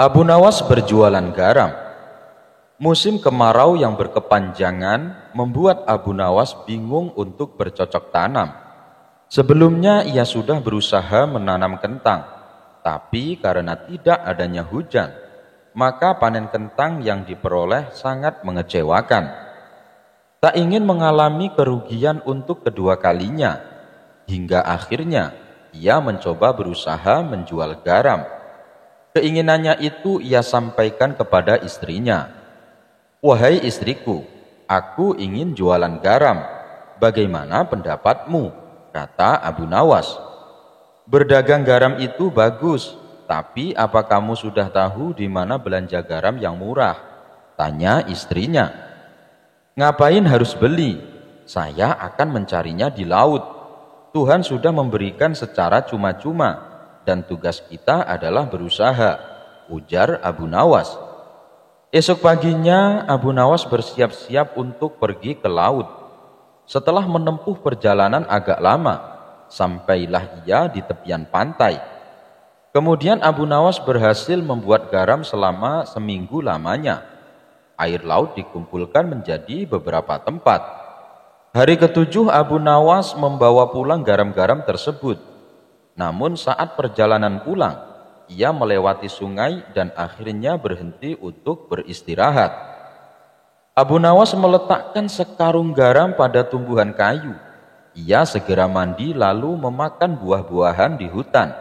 Abu Nawas berjualan garam. Musim kemarau yang berkepanjangan membuat Abu Nawas bingung untuk bercocok tanam. Sebelumnya ia sudah berusaha menanam kentang, tapi karena tidak adanya hujan, maka panen kentang yang diperoleh sangat mengecewakan. Tak ingin mengalami kerugian untuk kedua kalinya, hingga akhirnya ia mencoba berusaha menjual garam. Keinginannya itu ia sampaikan kepada istrinya. "Wahai istriku, aku ingin jualan garam. Bagaimana pendapatmu?" kata Abu Nawas. "Berdagang garam itu bagus, tapi apa kamu sudah tahu di mana belanja garam yang murah?" tanya istrinya. "Ngapain harus beli? Saya akan mencarinya di laut. Tuhan sudah memberikan secara cuma-cuma, dan tugas kita adalah berusaha," ujar Abu Nawas. Esok paginya Abu Nawas bersiap-siap untuk pergi ke laut. Setelah menempuh perjalanan agak lama, sampailah ia di tepian pantai. Kemudian Abu Nawas berhasil membuat garam selama seminggu lamanya. Air laut dikumpulkan menjadi beberapa tempat. Hari ketujuh Abu Nawas membawa pulang garam-garam tersebut. Namun saat perjalanan pulang, ia melewati sungai dan akhirnya berhenti untuk beristirahat. Abu Nawas meletakkan sekarung garam pada tumbuhan kayu. Ia segera mandi lalu memakan buah-buahan di hutan.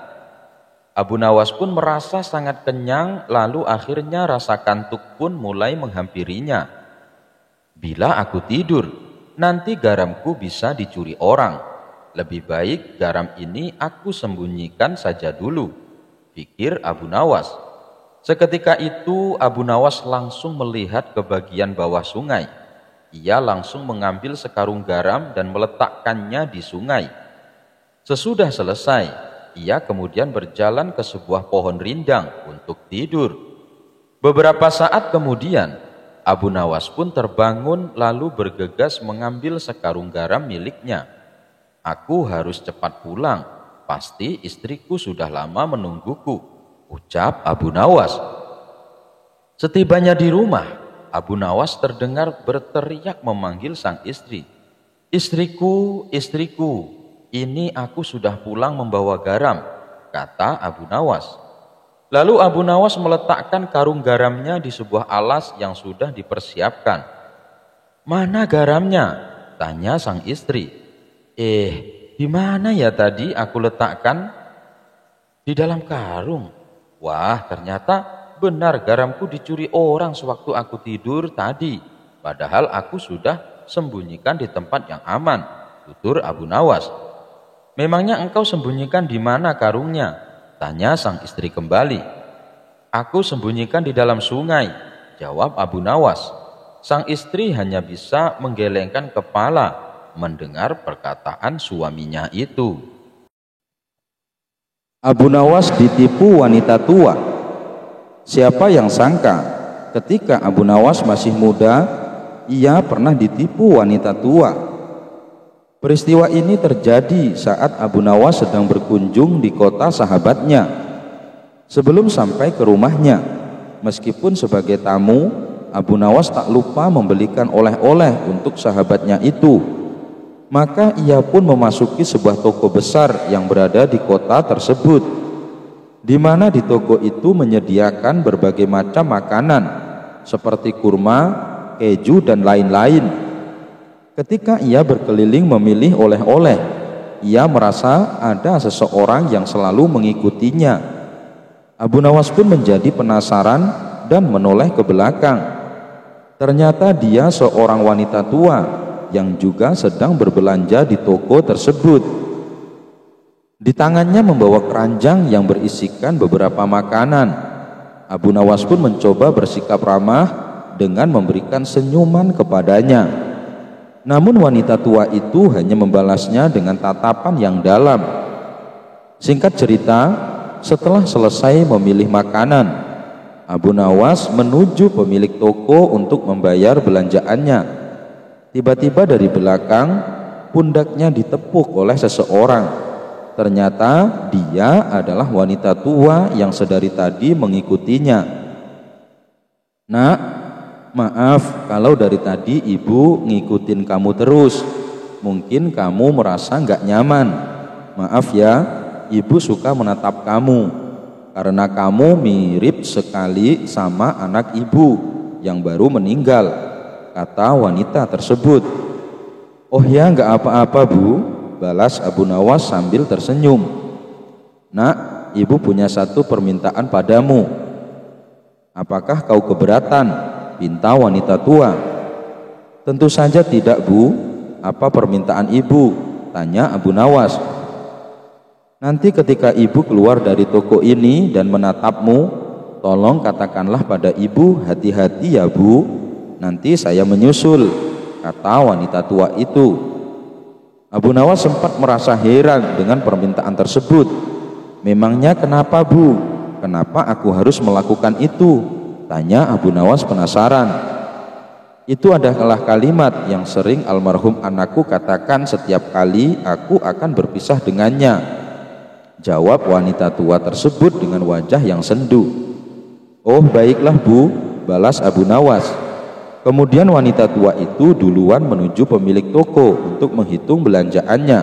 Abu Nawas pun merasa sangat kenyang, lalu akhirnya rasa kantuk pun mulai menghampirinya. "Bila aku tidur, nanti garamku bisa dicuri orang. Lebih baik garam ini aku sembunyikan saja dulu," pikir Abu Nawas. Seketika itu Abu Nawas langsung melihat ke bagian bawah sungai. Ia langsung mengambil sekarung garam dan meletakkannya di sungai. Sesudah selesai, ia kemudian berjalan ke sebuah pohon rindang untuk tidur. Beberapa saat kemudian, Abu Nawas pun terbangun lalu bergegas mengambil sekarung garam miliknya. "Aku harus cepat pulang. Pasti istriku sudah lama menungguku," ucap Abu Nawas. Setibanya di rumah, Abu Nawas terdengar berteriak memanggil sang istri. "Istriku, istriku, ini aku sudah pulang membawa garam," kata Abu Nawas. Lalu Abu Nawas meletakkan karung garamnya di sebuah alas yang sudah dipersiapkan. "Mana garamnya?" tanya sang istri. Di mana ya tadi aku letakkan?" "Di dalam karung." "Wah, ternyata benar garamku dicuri orang sewaktu aku tidur tadi. Padahal aku sudah sembunyikan di tempat yang aman," tutur Abu Nawas. "Memangnya engkau sembunyikan di mana karungnya?" tanya sang istri kembali. "Aku sembunyikan di dalam sungai," jawab Abu Nawas. Sang istri hanya bisa menggelengkan kepala mendengar perkataan suaminya itu. Abu Nawas ditipu wanita tua. Siapa yang sangka ketika Abu Nawas masih muda, ia pernah ditipu wanita tua. Peristiwa ini terjadi saat Abu Nawas sedang berkunjung di kota sahabatnya. Sebelum sampai ke rumahnya, meskipun sebagai tamu, Abu Nawas tak lupa membelikan oleh-oleh untuk sahabatnya itu. Maka ia pun memasuki sebuah toko besar yang berada di kota tersebut, di mana di toko itu menyediakan berbagai macam makanan seperti kurma, keju, dan lain-lain. Ketika ia berkeliling memilih oleh-oleh, ia merasa ada seseorang yang selalu mengikutinya. Abu Nawas pun menjadi penasaran dan menoleh ke belakang. Ternyata dia seorang wanita tua yang juga sedang berbelanja di toko tersebut. Di tangannya membawa keranjang yang berisikan beberapa makanan. Abu Nawas pun mencoba bersikap ramah dengan memberikan senyuman kepadanya. Namun wanita tua itu hanya membalasnya dengan tatapan yang dalam. Singkat cerita, setelah selesai memilih makanan, Abu Nawas menuju pemilik toko untuk membayar belanjaannya. Tiba-tiba dari belakang, pundaknya ditepuk oleh seseorang. Ternyata dia adalah wanita tua yang sedari tadi mengikutinya. Nak, maaf kalau dari tadi ibu ngikutin kamu terus. Mungkin kamu merasa nggak nyaman. Maaf ya, ibu suka menatap kamu karena kamu mirip sekali sama anak ibu yang baru meninggal, kata wanita tersebut. Oh ya, nggak apa-apa bu, balas Abu Nawas sambil tersenyum. Nak, ibu punya satu permintaan padamu. Apakah kau keberatan? Pinta wanita tua. Tentu saja tidak bu. Apa permintaan ibu? Tanya Abu Nawas. Nanti ketika ibu keluar dari toko ini dan menatapmu, tolong katakanlah pada ibu, hati-hati ya bu, nanti saya menyusul, kata wanita tua itu. Abu Nawas sempat merasa heran dengan permintaan tersebut. Memangnya kenapa bu? Kenapa aku harus melakukan itu? Tanya Abu Nawas penasaran. Itu adalah kalimat yang sering almarhum anakku katakan setiap kali aku akan berpisah dengannya, jawab wanita tua tersebut dengan wajah yang sendu. Oh baiklah bu, balas Abu Nawas. Kemudian wanita tua itu duluan menuju pemilik toko untuk menghitung belanjaannya.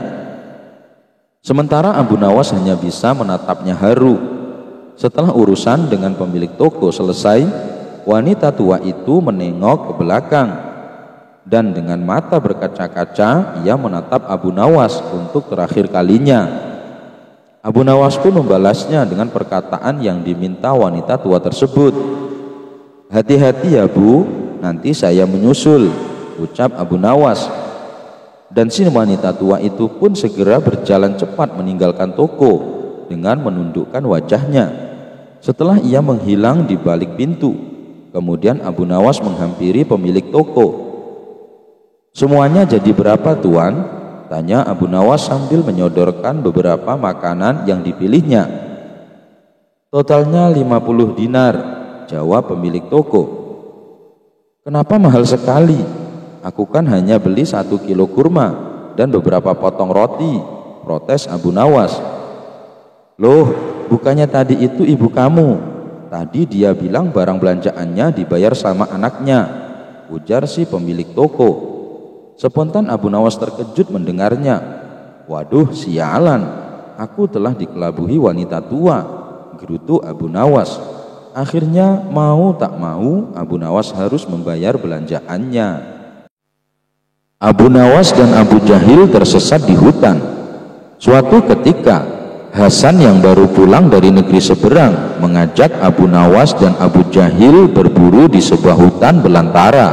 Sementara Abu Nawas hanya bisa menatapnya haru. Setelah urusan dengan pemilik toko selesai, wanita tua itu menengok ke belakang dan dengan mata berkaca-kaca ia menatap Abu Nawas untuk terakhir kalinya. Abu Nawas pun membalasnya dengan perkataan yang diminta wanita tua tersebut. Hati-hati ya bu, nanti saya menyusul, ucap Abu Nawas. Dan si wanita tua itu pun segera berjalan cepat meninggalkan toko dengan menundukkan wajahnya. Setelah ia menghilang di balik pintu, kemudian Abu Nawas menghampiri pemilik toko. Semuanya jadi berapa tuan? Tanya Abu Nawas sambil menyodorkan beberapa makanan yang dipilihnya. Totalnya 50 dinar, jawab pemilik toko. Kenapa mahal sekali? Aku kan hanya beli 1 kilo kurma dan beberapa potong roti, protes Abu Nawas. Loh, bukannya tadi itu ibu kamu? Tadi dia bilang barang belanjaannya dibayar sama anaknya, ujar si pemilik toko. Spontan Abu Nawas terkejut mendengarnya. Waduh, sialan, aku telah dikelabuhi wanita tua, gerutu Abu Nawas. Akhirnya mau tak mau Abu Nawas harus membayar belanjaannya. Abu Nawas dan Abu Jahil tersesat di hutan. Suatu ketika Hasan yang baru pulang dari negeri seberang mengajak Abu Nawas dan Abu Jahil berburu di sebuah hutan belantara.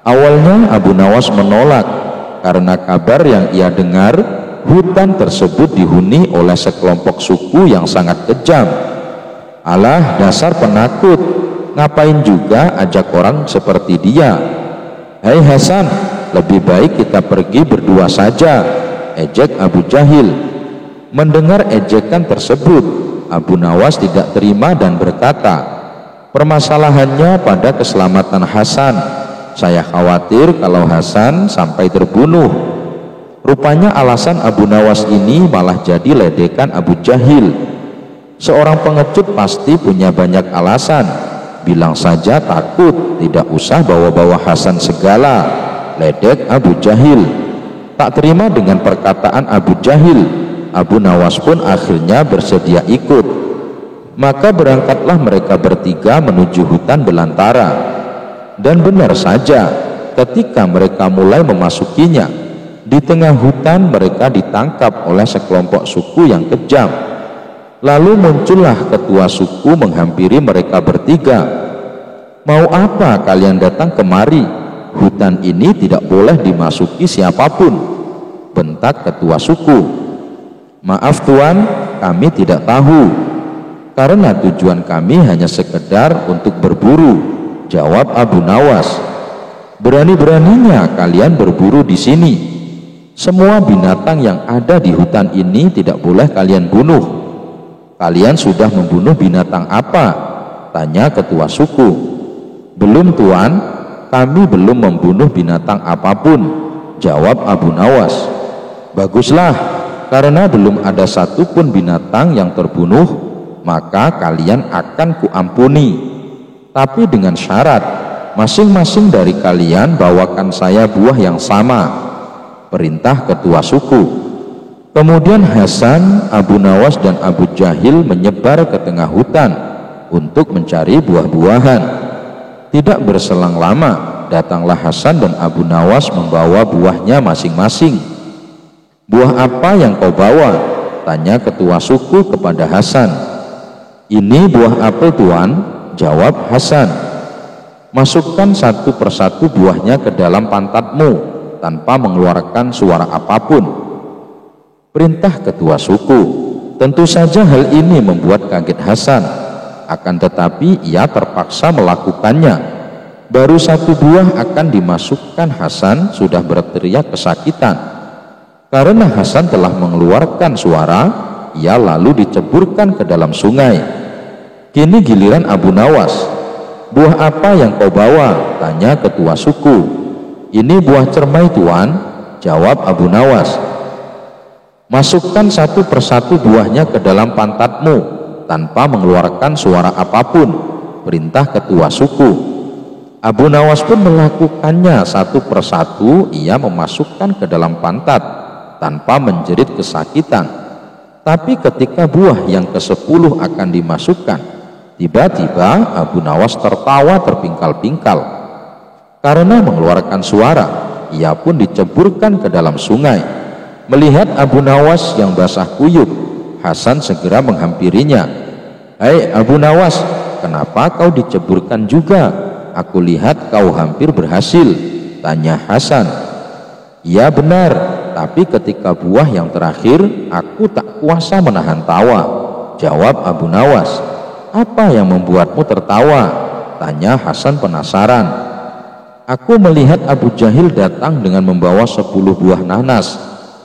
Awalnya Abu Nawas menolak karena kabar yang ia dengar hutan tersebut dihuni oleh sekelompok suku yang sangat kejam. Alah, dasar penakut, ngapain juga ajak orang seperti dia? Hai Hasan, lebih baik kita pergi berdua saja, ejek Abu Jahil. Mendengar ejekan tersebut, Abu Nawas tidak terima dan berkata, permasalahannya pada keselamatan Hasan. Saya khawatir kalau Hasan sampai terbunuh. Rupanya alasan Abu Nawas ini malah jadi ledekan Abu Jahil. Seorang pengecut pasti punya banyak alasan. Bilang saja takut, tidak usah bawa-bawa Hasan segala, ledek Abu Jahil. Tak terima dengan perkataan Abu Jahil, Abu Nawas pun akhirnya bersedia ikut. Maka berangkatlah mereka bertiga menuju hutan belantara. Dan benar saja, ketika mereka mulai memasukinya, di tengah hutan mereka ditangkap oleh sekelompok suku yang kejam. Lalu muncullah ketua suku menghampiri mereka bertiga. Mau apa kalian datang kemari? Hutan ini tidak boleh dimasuki siapapun, bentak ketua suku. Maaf tuan, kami tidak tahu, karena tujuan kami hanya sekedar untuk berburu, jawab Abu Nawas. Berani-beraninya kalian berburu di sini. Semua binatang yang ada di hutan ini tidak boleh kalian bunuh. Kalian sudah membunuh binatang apa? Tanya ketua suku. Belum tuan, kami belum membunuh binatang apapun, jawab Abu Nawas. Baguslah, karena belum ada satupun binatang yang terbunuh, maka kalian akan kuampuni. Tapi dengan syarat, masing-masing dari kalian bawakan saya buah yang sama. Perintah ketua suku. Kemudian Hasan, Abu Nawas dan Abu Jahil menyebar ke tengah hutan untuk mencari buah-buahan. Tidak berselang lama, datanglah Hasan dan Abu Nawas membawa buahnya masing-masing. "Buah apa yang kau bawa?" tanya ketua suku kepada Hasan. "Ini buah apel, Tuan," jawab Hasan. "Masukkan satu persatu buahnya ke dalam pantatmu tanpa mengeluarkan suara apapun." Perintah ketua suku. Tentu saja hal ini membuat kaget Hasan, akan tetapi ia terpaksa melakukannya. Baru satu buah akan dimasukkan, Hasan sudah berteriak kesakitan. Karena Hasan telah mengeluarkan suara, ia lalu diceburkan ke dalam sungai. Kini giliran Abu Nawas. "Buah apa yang kau bawa?" tanya ketua suku. "Ini buah cermai, Tuan," jawab Abu Nawas. "Masukkan satu persatu buahnya ke dalam pantatmu tanpa mengeluarkan suara apapun," perintah ketua suku. Abu Nawas pun melakukannya satu persatu. Ia memasukkan ke dalam pantat tanpa menjerit kesakitan. Tapi ketika buah yang ke-10 akan dimasukkan, tiba-tiba Abu Nawas tertawa terpingkal-pingkal. Karena mengeluarkan suara, ia pun diceburkan ke dalam sungai. Melihat Abu Nawas yang basah kuyup, Hasan segera menghampirinya. "Hai Abu Nawas, kenapa kau diceburkan juga? Aku lihat kau hampir berhasil," tanya Hasan. "Ya benar, tapi ketika buah yang terakhir, aku tak kuasa menahan tawa," jawab Abu Nawas. "Apa yang membuatmu tertawa?" tanya Hasan penasaran. "Aku melihat Abu Jahil datang dengan membawa 10 buah nanas,"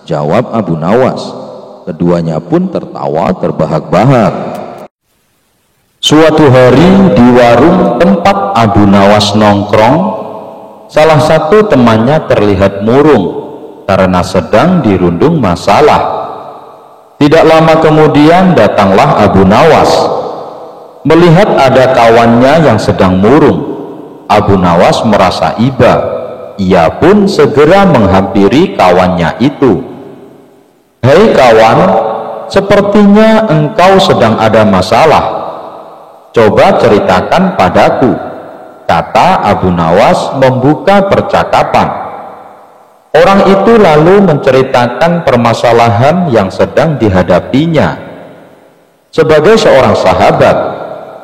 jawab Abu Nawas. Keduanya pun tertawa terbahak-bahak. Suatu hari di warung tempat Abu Nawas nongkrong, salah satu temannya terlihat murung karena sedang dirundung masalah. Tidak lama kemudian datanglah Abu Nawas. Melihat ada kawannya yang sedang murung, Abu Nawas merasa iba. Ia pun segera menghampiri kawannya itu. "Hei kawan, sepertinya engkau sedang ada masalah. Coba ceritakan padaku," kata Abu Nawas membuka percakapan. Orang itu lalu menceritakan permasalahan yang sedang dihadapinya. Sebagai seorang sahabat,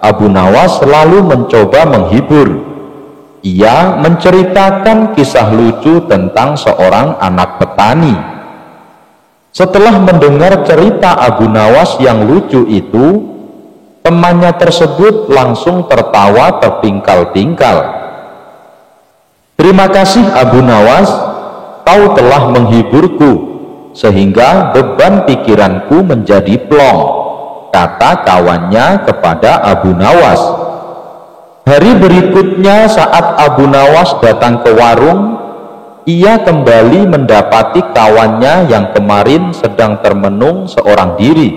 Abu Nawas selalu mencoba menghibur. Ia menceritakan kisah lucu tentang seorang anak petani. Setelah mendengar cerita Abu Nawas yang lucu itu, temannya tersebut langsung tertawa terpingkal-pingkal. "Terima kasih Abu Nawas, kau telah menghiburku sehingga beban pikiranku menjadi plong," kata kawannya kepada Abu Nawas. Hari berikutnya saat Abu Nawas datang ke warung, ia kembali mendapati kawannya yang kemarin sedang termenung seorang diri.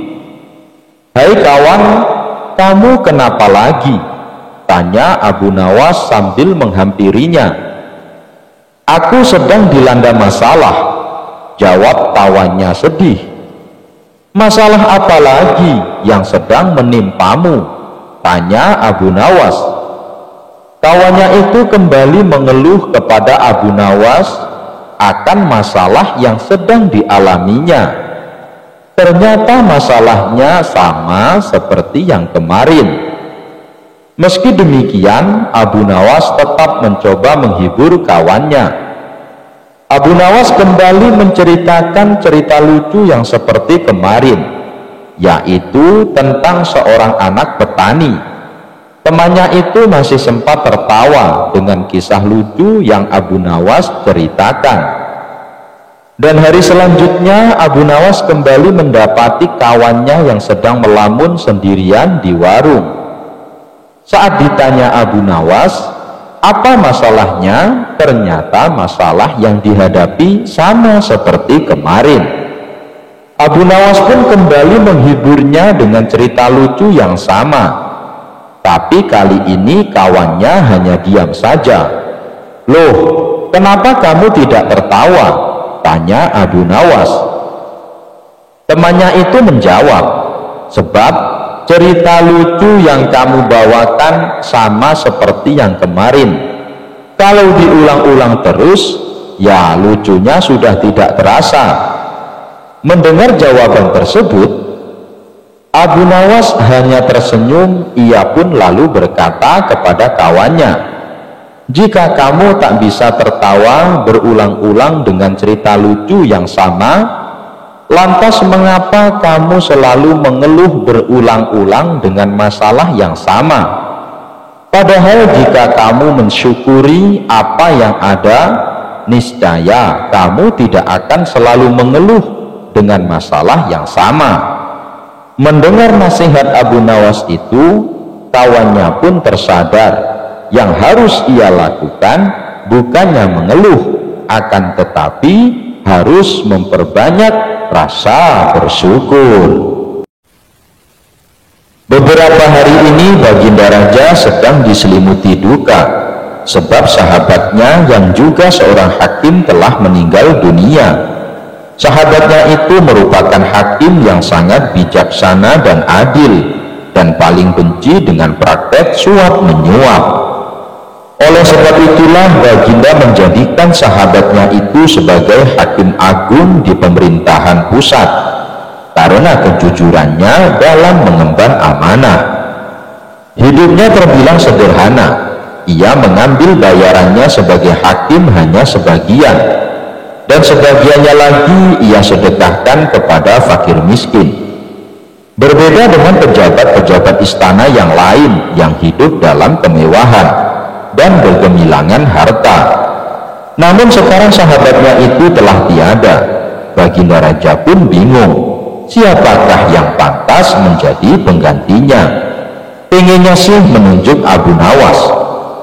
"Hai kawan, kamu kenapa lagi?" tanya Abu Nawas sambil menghampirinya. "Aku sedang dilanda masalah," jawab kawannya sedih. "Masalah apa lagi yang sedang menimpamu?" tanya Abu Nawas. Kawannya itu kembali mengeluh kepada Abu Nawas akan masalah yang sedang dialaminya. Ternyata masalahnya sama seperti yang kemarin. Meski demikian, Abu Nawas tetap mencoba menghibur kawannya. Abu Nawas kembali menceritakan cerita lucu yang seperti kemarin, yaitu tentang seorang anak petani. Temannya itu masih sempat tertawa dengan kisah lucu yang Abu Nawas ceritakan. Dan hari selanjutnya Abu Nawas kembali mendapati kawannya yang sedang melamun sendirian di warung. Saat ditanya Abu Nawas, apa masalahnya? Ternyata masalah yang dihadapi sama seperti kemarin. Abu Nawas pun kembali menghiburnya dengan cerita lucu yang sama. Tapi kali ini kawannya hanya diam saja. "Loh, kenapa kamu tidak tertawa?" tanya Abu Nawas. Temannya itu menjawab, "Sebab cerita lucu yang kamu bawakan sama seperti yang kemarin. Kalau diulang-ulang terus, ya lucunya sudah tidak terasa." Mendengar jawaban tersebut, Abu Nawas hanya tersenyum. Ia pun lalu berkata kepada kawannya, "Jika kamu tak bisa tertawa berulang-ulang dengan cerita lucu yang sama, lantas mengapa kamu selalu mengeluh berulang-ulang dengan masalah yang sama? Padahal jika kamu mensyukuri apa yang ada, niscaya kamu tidak akan selalu mengeluh dengan masalah yang sama." Mendengar nasihat Abu Nawas itu, kawannya pun tersadar yang harus ia lakukan bukannya mengeluh, akan tetapi harus memperbanyak rasa bersyukur. Beberapa hari ini Baginda Raja sedang diselimuti duka, sebab sahabatnya yang juga seorang hakim telah meninggal dunia. Sahabatnya itu merupakan hakim yang sangat bijaksana dan adil, dan paling benci dengan praktek suap menyuap. Oleh sebab itulah Baginda menjadikan sahabatnya itu sebagai hakim agung di pemerintahan pusat, karena kejujurannya dalam mengemban amanah. Hidupnya terbilang sederhana. Ia mengambil bayarannya sebagai hakim hanya sebagian, dan sebagiannya lagi ia sedekahkan kepada fakir miskin. Berbeda dengan pejabat-pejabat istana yang lain yang hidup dalam kemewahan dan bergemilangan harta. Namun sekarang sahabatnya itu telah tiada. Baginda Raja pun bingung, siapakah yang pantas menjadi penggantinya. Pengennya sih menunjuk Abu Nawas,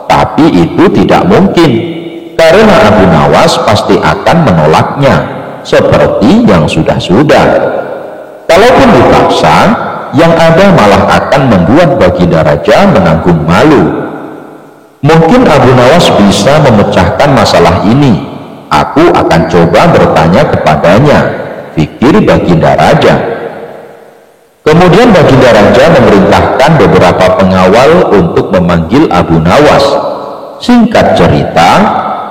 tapi itu tidak mungkin, karena Abu Nawas pasti akan menolaknya, seperti yang sudah-sudah. Kalaupun dipaksa, yang ada malah akan membuat Baginda Raja menanggung malu. Mungkin Abu Nawas bisa memecahkan masalah ini. Aku akan coba bertanya kepadanya, pikir Baginda Raja. Kemudian Baginda Raja memerintahkan beberapa pengawal untuk memanggil Abu Nawas. Singkat cerita,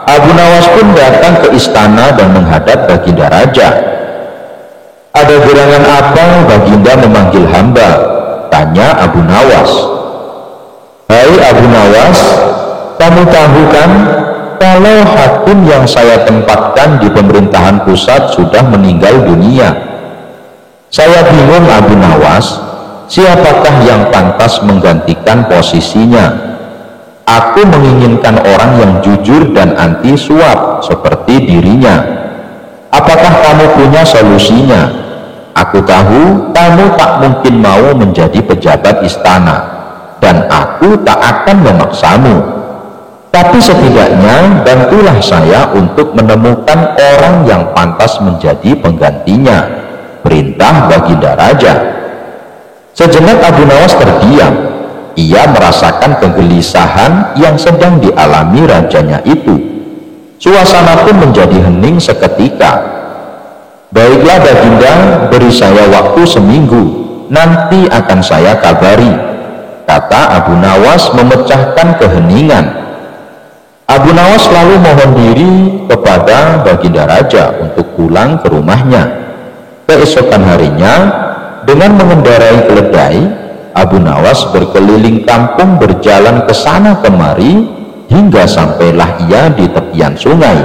Abu Nawas pun datang ke istana dan menghadap Baginda Raja. "Ada gerangan apa Baginda memanggil hamba?" tanya Abu Nawas. "Hai Abu Nawas, kamu tahu kan kalau hakim yang saya tempatkan di pemerintahan pusat sudah meninggal dunia. Saya bingung Abu Nawas, siapakah yang pantas menggantikan posisinya? Aku menginginkan orang yang jujur dan anti suap seperti dirinya. Apakah kamu punya solusinya? Aku tahu kamu tak mungkin mau menjadi pejabat istana, dan aku tak akan memaksamu. Tapi setidaknya bantulah saya untuk menemukan orang yang pantas menjadi penggantinya," perintah Baginda Raja. Sejenak Abu Nawas terdiam. Ia merasakan kegelisahan yang sedang dialami rajanya itu. Suasana pun menjadi hening seketika. "Baiklah Baginda, beri saya waktu seminggu, nanti akan saya kabari," kata Abu Nawas memecahkan keheningan. Abu Nawas lalu mohon diri kepada Baginda Raja untuk pulang ke rumahnya. Keesokan harinya, dengan mengendarai keledai, Abu Nawas berkeliling kampung berjalan ke sana kemari hingga sampailah ia di tepian sungai.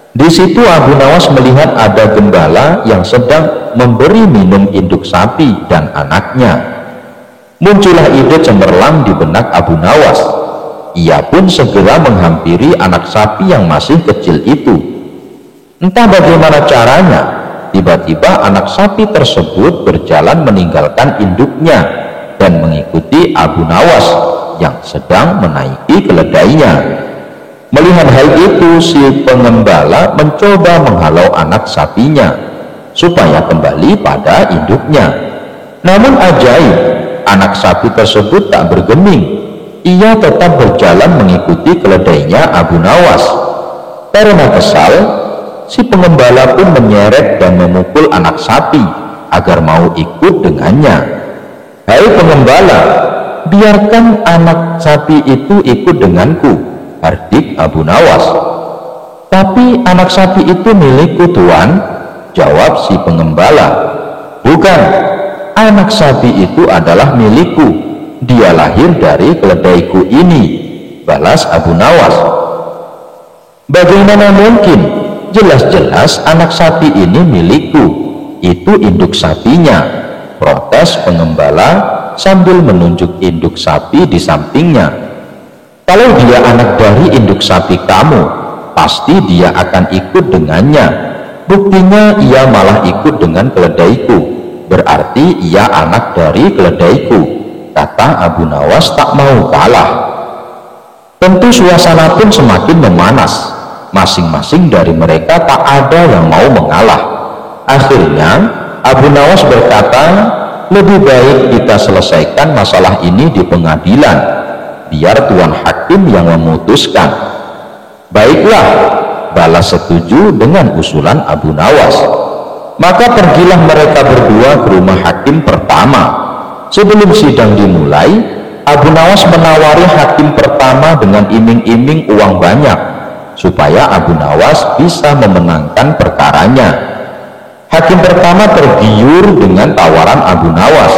Di situ Abu Nawas melihat ada gembala yang sedang memberi minum induk sapi dan anaknya. Muncullah ide cemerlang di benak Abu Nawas. Ia pun segera menghampiri anak sapi yang masih kecil itu. Entah bagaimana caranya, tiba-tiba anak sapi tersebut berjalan meninggalkan induknya dan mengikuti Abu Nawas yang sedang menaiki keledainya. Melihat hal itu, si pengembala mencoba menghalau anak sapinya. supaya kembali pada induknya. Namun ajaib, anak sapi tersebut tak bergeming. Ia tetap berjalan mengikuti keledainya Abu Nawas. Karena kesal, si pengembala pun menyeret dan memukul anak sapi agar mau ikut dengannya. "Hai pengembala, biarkan anak sapi itu ikut denganku," hardik Abu Nawas. "Tapi anak sapi itu milikku, Tuan," jawab si pengembala. "Bukan, anak sapi itu adalah milikku. Dia lahir dari keledaiku ini," balas Abu Nawas. "Bagaimana mungkin? Jelas-jelas anak sapi ini milikku. Itu induk sapinya," protes pengembala sambil menunjuk induk sapi di sampingnya. "Kalau dia anak dari induk sapi kamu, pasti dia akan ikut dengannya. Buktinya ia malah ikut dengan keledaiku. Berarti ia anak dari keledaiku," kata Abu Nawas tak mau kalah. Tentu suasana pun semakin memanas. Masing-masing dari mereka tak ada yang mau mengalah. Akhirnya Abu Nawas berkata, "Lebih baik kita selesaikan masalah ini di pengadilan. Biar Tuan Hakim yang memutuskan." "Baiklah," balas setuju dengan usulan Abu Nawas. Maka pergilah mereka berdua ke rumah hakim pertama. Sebelum sidang dimulai, Abu Nawas menawari hakim pertama dengan iming-iming uang banyak supaya Abu Nawas bisa memenangkan perkaranya. Hakim pertama tergiur dengan tawaran Abu Nawas,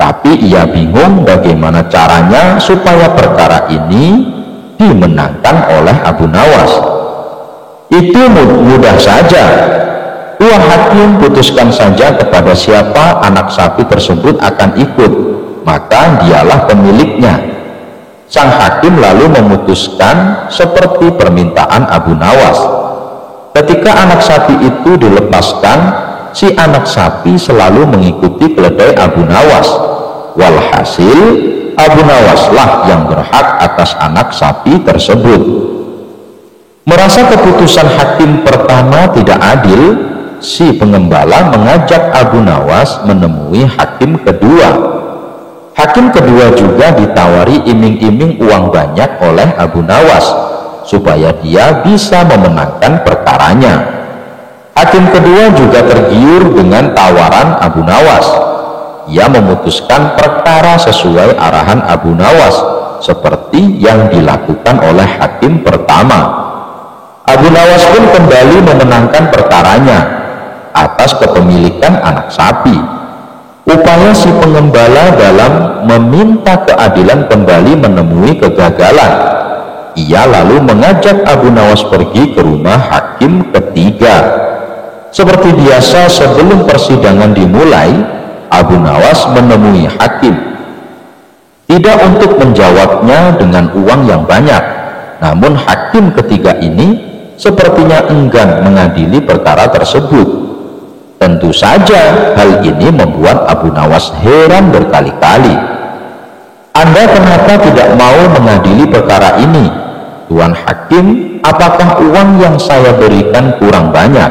tapi ia bingung bagaimana caranya supaya perkara ini dimenangkan oleh Abu Nawas. "Itu mudah saja. Tuan Hakim putuskan saja kepada siapa anak sapi tersebut akan ikut, maka dialah pemiliknya." Sang hakim lalu memutuskan seperti permintaan Abu Nawas. Ketika anak sapi itu dilepaskan, si anak sapi selalu mengikuti keledai Abu Nawas. Walhasil, Abu Nawaslah yang berhak atas anak sapi tersebut. Merasa keputusan hakim pertama tidak adil, si pengembala mengajak Abu Nawas menemui hakim kedua. Hakim kedua juga ditawari iming-iming uang banyak oleh Abu Nawas supaya dia bisa memenangkan perkaranya. Hakim kedua juga tergiur dengan tawaran Abu Nawas. Ia memutuskan perkara sesuai arahan Abu Nawas seperti yang dilakukan oleh hakim pertama. Abu Nawas pun kembali memenangkan perkaranya atas kepemilikan anak sapi. Upaya si pengembala dalam meminta keadilan kembali menemui kegagalan. Ia lalu mengajak Abu Nawas pergi ke rumah hakim ketiga. Seperti biasa, sebelum persidangan dimulai, Abu Nawas menemui hakim. Tidak untuk menjawabnya dengan uang yang banyak, namun hakim ketiga ini sepertinya enggan mengadili perkara tersebut. Tentu saja hal ini membuat Abu Nawas heran berkali-kali. "Anda kenapa tidak mau mengadili perkara ini, Tuan Hakim? Apakah uang yang saya berikan kurang banyak?"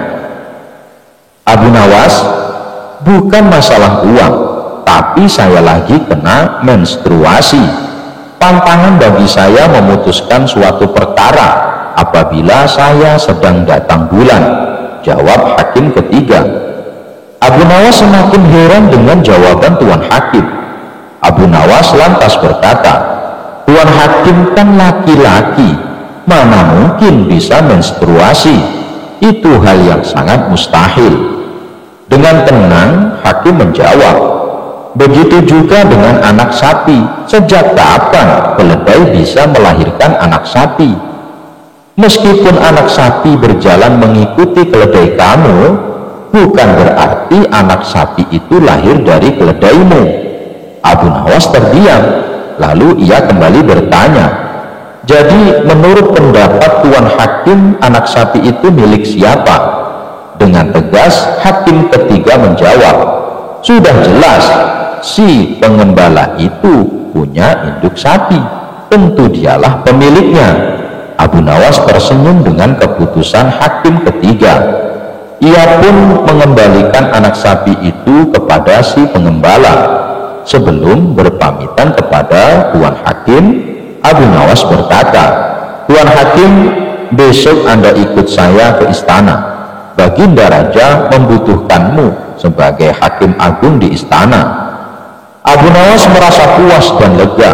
"Abu Nawas, bukan masalah uang, tapi saya lagi kena menstruasi. Tantangan bagi saya memutuskan suatu perkara apabila saya sedang datang bulan," jawab hakim ketiga. Abu Nawas semakin heran dengan jawaban Tuan Hakim. Abu Nawas lantas berkata, "Tuan Hakim kan laki-laki, mana mungkin bisa menstruasi? Itu hal yang sangat mustahil." Dengan tenang, hakim menjawab, "Begitu juga dengan anak sapi. Sejak kapan keledai bisa melahirkan anak sapi? Meskipun anak sapi berjalan mengikuti keledai kamu, bukan berarti anak sapi itu lahir dari keledaimu." Abu Nawas terdiam, lalu ia kembali bertanya, "Jadi menurut pendapat Tuan Hakim, anak sapi itu milik siapa?" Dengan tegas hakim ketiga menjawab, "Sudah jelas, si pengembala itu punya induk sapi, tentu dialah pemiliknya." Abu Nawas tersenyum dengan keputusan hakim ketiga. Ia pun mengembalikan anak sapi itu kepada si pengembala. Sebelum berpamitan kepada Tuan Hakim, Abu Nawas berkata, "Tuan Hakim, besok Anda ikut saya ke istana. Baginda Raja membutuhkanmu sebagai Hakim Agung di istana." Abu Nawas merasa puas dan lega.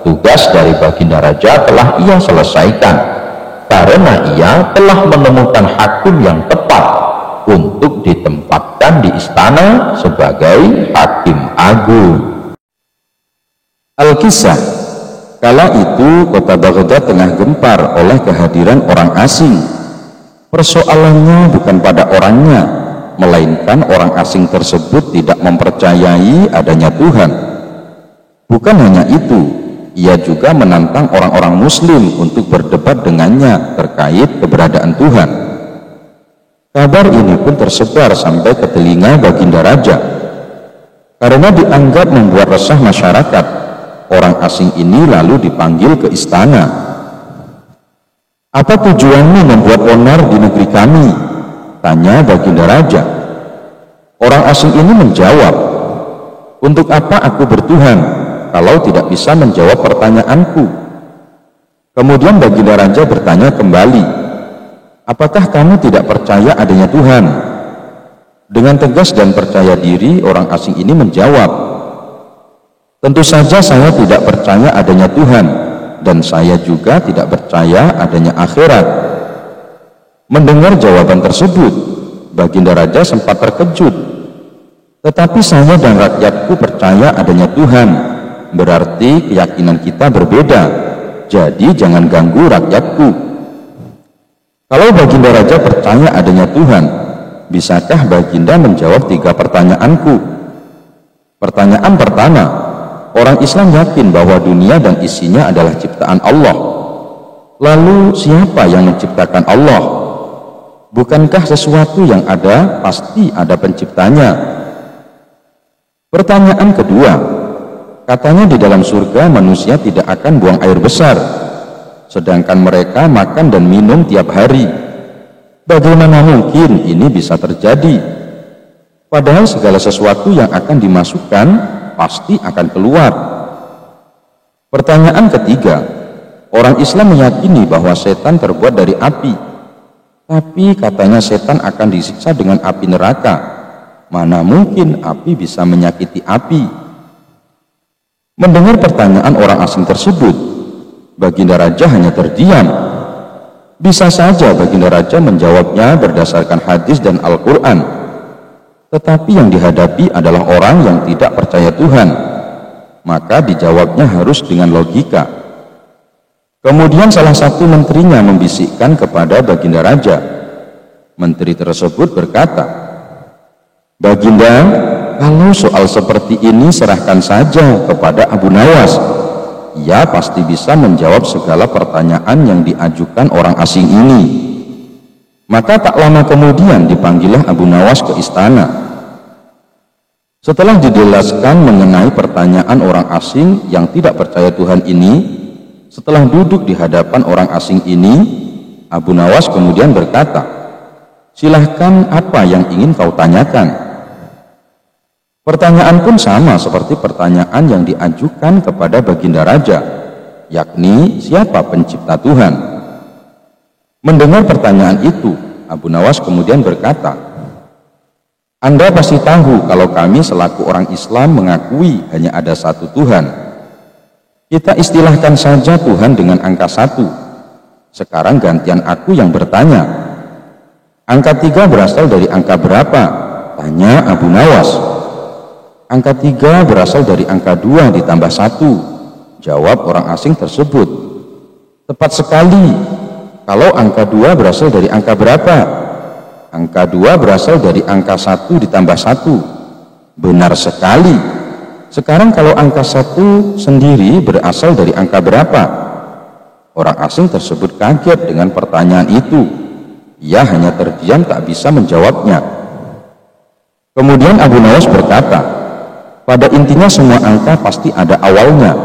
Tugas dari Baginda Raja telah ia selesaikan, karena ia telah menemukan hakim yang tepat untuk ditempatkan di istana sebagai Hakim Agung. Al-Kisah, kala itu kota Baghdad tengah gempar oleh kehadiran orang asing. Persoalannya bukan pada orangnya, melainkan orang asing tersebut tidak mempercayai adanya Tuhan. Bukan hanya itu, ia juga menantang orang-orang muslim untuk berdebat dengannya terkait keberadaan Tuhan. Kabar ini pun tersebar sampai ke telinga Baginda Raja. Karena dianggap membuat resah masyarakat, orang asing ini lalu dipanggil ke istana. "Apa tujuanmu membuat onar di negeri kami?" tanya Baginda Raja. Orang asing ini menjawab, "Untuk apa aku bertuhan kalau tidak bisa menjawab pertanyaanku?" Kemudian Baginda Raja bertanya kembali, "Apakah kamu tidak percaya adanya Tuhan?" Dengan tegas dan percaya diri, orang asing ini menjawab, "Tentu saja saya tidak percaya adanya Tuhan, dan saya juga tidak percaya adanya akhirat." Mendengar jawaban tersebut, Baginda Raja sempat terkejut. "Tetapi saya dan rakyatku percaya adanya Tuhan, berarti keyakinan kita berbeda, jadi jangan ganggu rakyatku." Kalau Baginda Raja percaya adanya Tuhan, bisakah Baginda menjawab 3 pertanyaanku? Pertanyaan pertama, orang Islam yakin bahwa dunia dan isinya adalah ciptaan Allah. Lalu siapa yang menciptakan Allah? Bukankah sesuatu yang ada pasti ada penciptanya? Pertanyaan kedua, katanya di dalam surga manusia tidak akan buang air besar, sedangkan mereka makan dan minum tiap hari. Bagaimana mungkin ini bisa terjadi? Padahal segala sesuatu yang akan dimasukkan pasti akan keluar. Pertanyaan ketiga, orang Islam meyakini bahwa setan terbuat dari api, tapi katanya setan akan disiksa dengan api neraka. Mana mungkin api bisa menyakiti api? Mendengar pertanyaan orang asing tersebut, Baginda Raja hanya terdiam. Bisa saja Baginda Raja menjawabnya berdasarkan hadis dan Al-Quran, tetapi yang dihadapi adalah orang yang tidak percaya Tuhan, maka dijawabnya harus dengan logika. Kemudian salah satu menterinya membisikkan kepada Baginda Raja. Menteri tersebut berkata, "Baginda, kalau soal seperti ini serahkan saja kepada Abu Nawas. Ia pasti bisa menjawab segala pertanyaan yang diajukan orang asing ini." Maka tak lama kemudian dipanggillah Abu Nawas ke istana. Setelah dijelaskan mengenai pertanyaan orang asing yang tidak percaya Tuhan ini, setelah duduk di hadapan orang asing ini, Abu Nawas kemudian berkata, "Silahkan, apa yang ingin kau tanyakan?" Pertanyaan pun sama seperti pertanyaan yang diajukan kepada Baginda Raja, yakni siapa pencipta Tuhan. Mendengar pertanyaan itu, Abu Nawas kemudian berkata, "Anda pasti tahu kalau kami selaku orang Islam mengakui hanya ada satu Tuhan. Kita istilahkan saja Tuhan dengan angka 1. Sekarang gantian aku yang bertanya. Angka 3 berasal dari angka berapa?" tanya Abu Nawas. "Angka 3 berasal dari angka 2 ditambah 1, jawab orang asing tersebut. "Tepat sekali. Kalau angka 2 berasal dari angka berapa?" "Angka 2 berasal dari angka 1 ditambah 1. "Benar sekali. Sekarang kalau angka 1 sendiri berasal dari angka berapa?" Orang asing tersebut kaget dengan pertanyaan itu. Ia hanya terdiam, tak bisa menjawabnya. Kemudian Abu Nawas berkata, "Pada intinya semua angka pasti ada awalnya.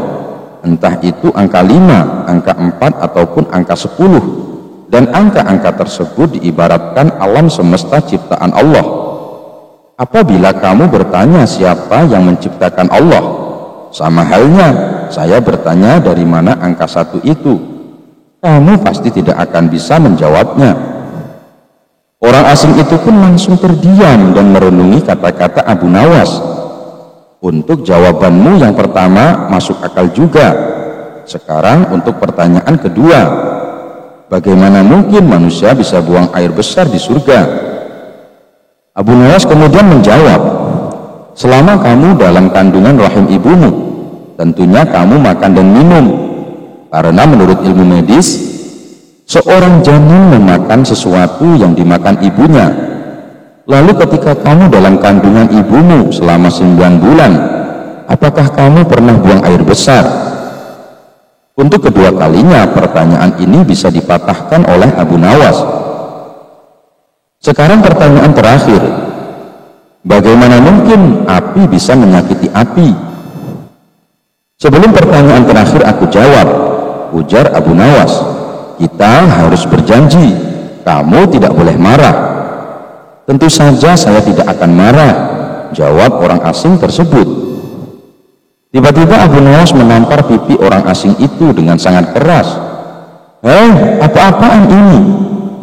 Entah itu angka 5, angka 4, ataupun angka 10. dan angka-angka tersebut diibaratkan alam semesta ciptaan Allah. Apabila kamu bertanya siapa yang menciptakan Allah, sama halnya saya bertanya dari mana angka 1 itu, kamu pasti tidak akan bisa menjawabnya. Orang asing itu pun langsung terdiam dan merenungi kata-kata Abu Nawas. Untuk jawabanmu yang pertama masuk akal juga. Sekarang untuk pertanyaan kedua, bagaimana mungkin manusia bisa buang air besar di surga? Abu Nawas kemudian menjawab, selama kamu dalam kandungan rahim ibumu, tentunya kamu makan dan minum. Karena menurut ilmu medis, seorang janin memakan sesuatu yang dimakan ibunya. Lalu ketika kamu dalam kandungan ibumu selama 9 bulan, apakah kamu pernah buang air besar? Untuk kedua kalinya pertanyaan ini bisa dipatahkan oleh Abu Nawas. Sekarang pertanyaan terakhir, bagaimana mungkin api bisa menyakiti api? Sebelum pertanyaan terakhir aku jawab, ujar Abu Nawas, kita harus berjanji, kamu tidak boleh marah. Tentu saja saya tidak akan marah, jawab orang asing tersebut. Tiba-tiba Abu Nawas menampar pipi orang asing itu dengan sangat keras. Apa-apaan ini?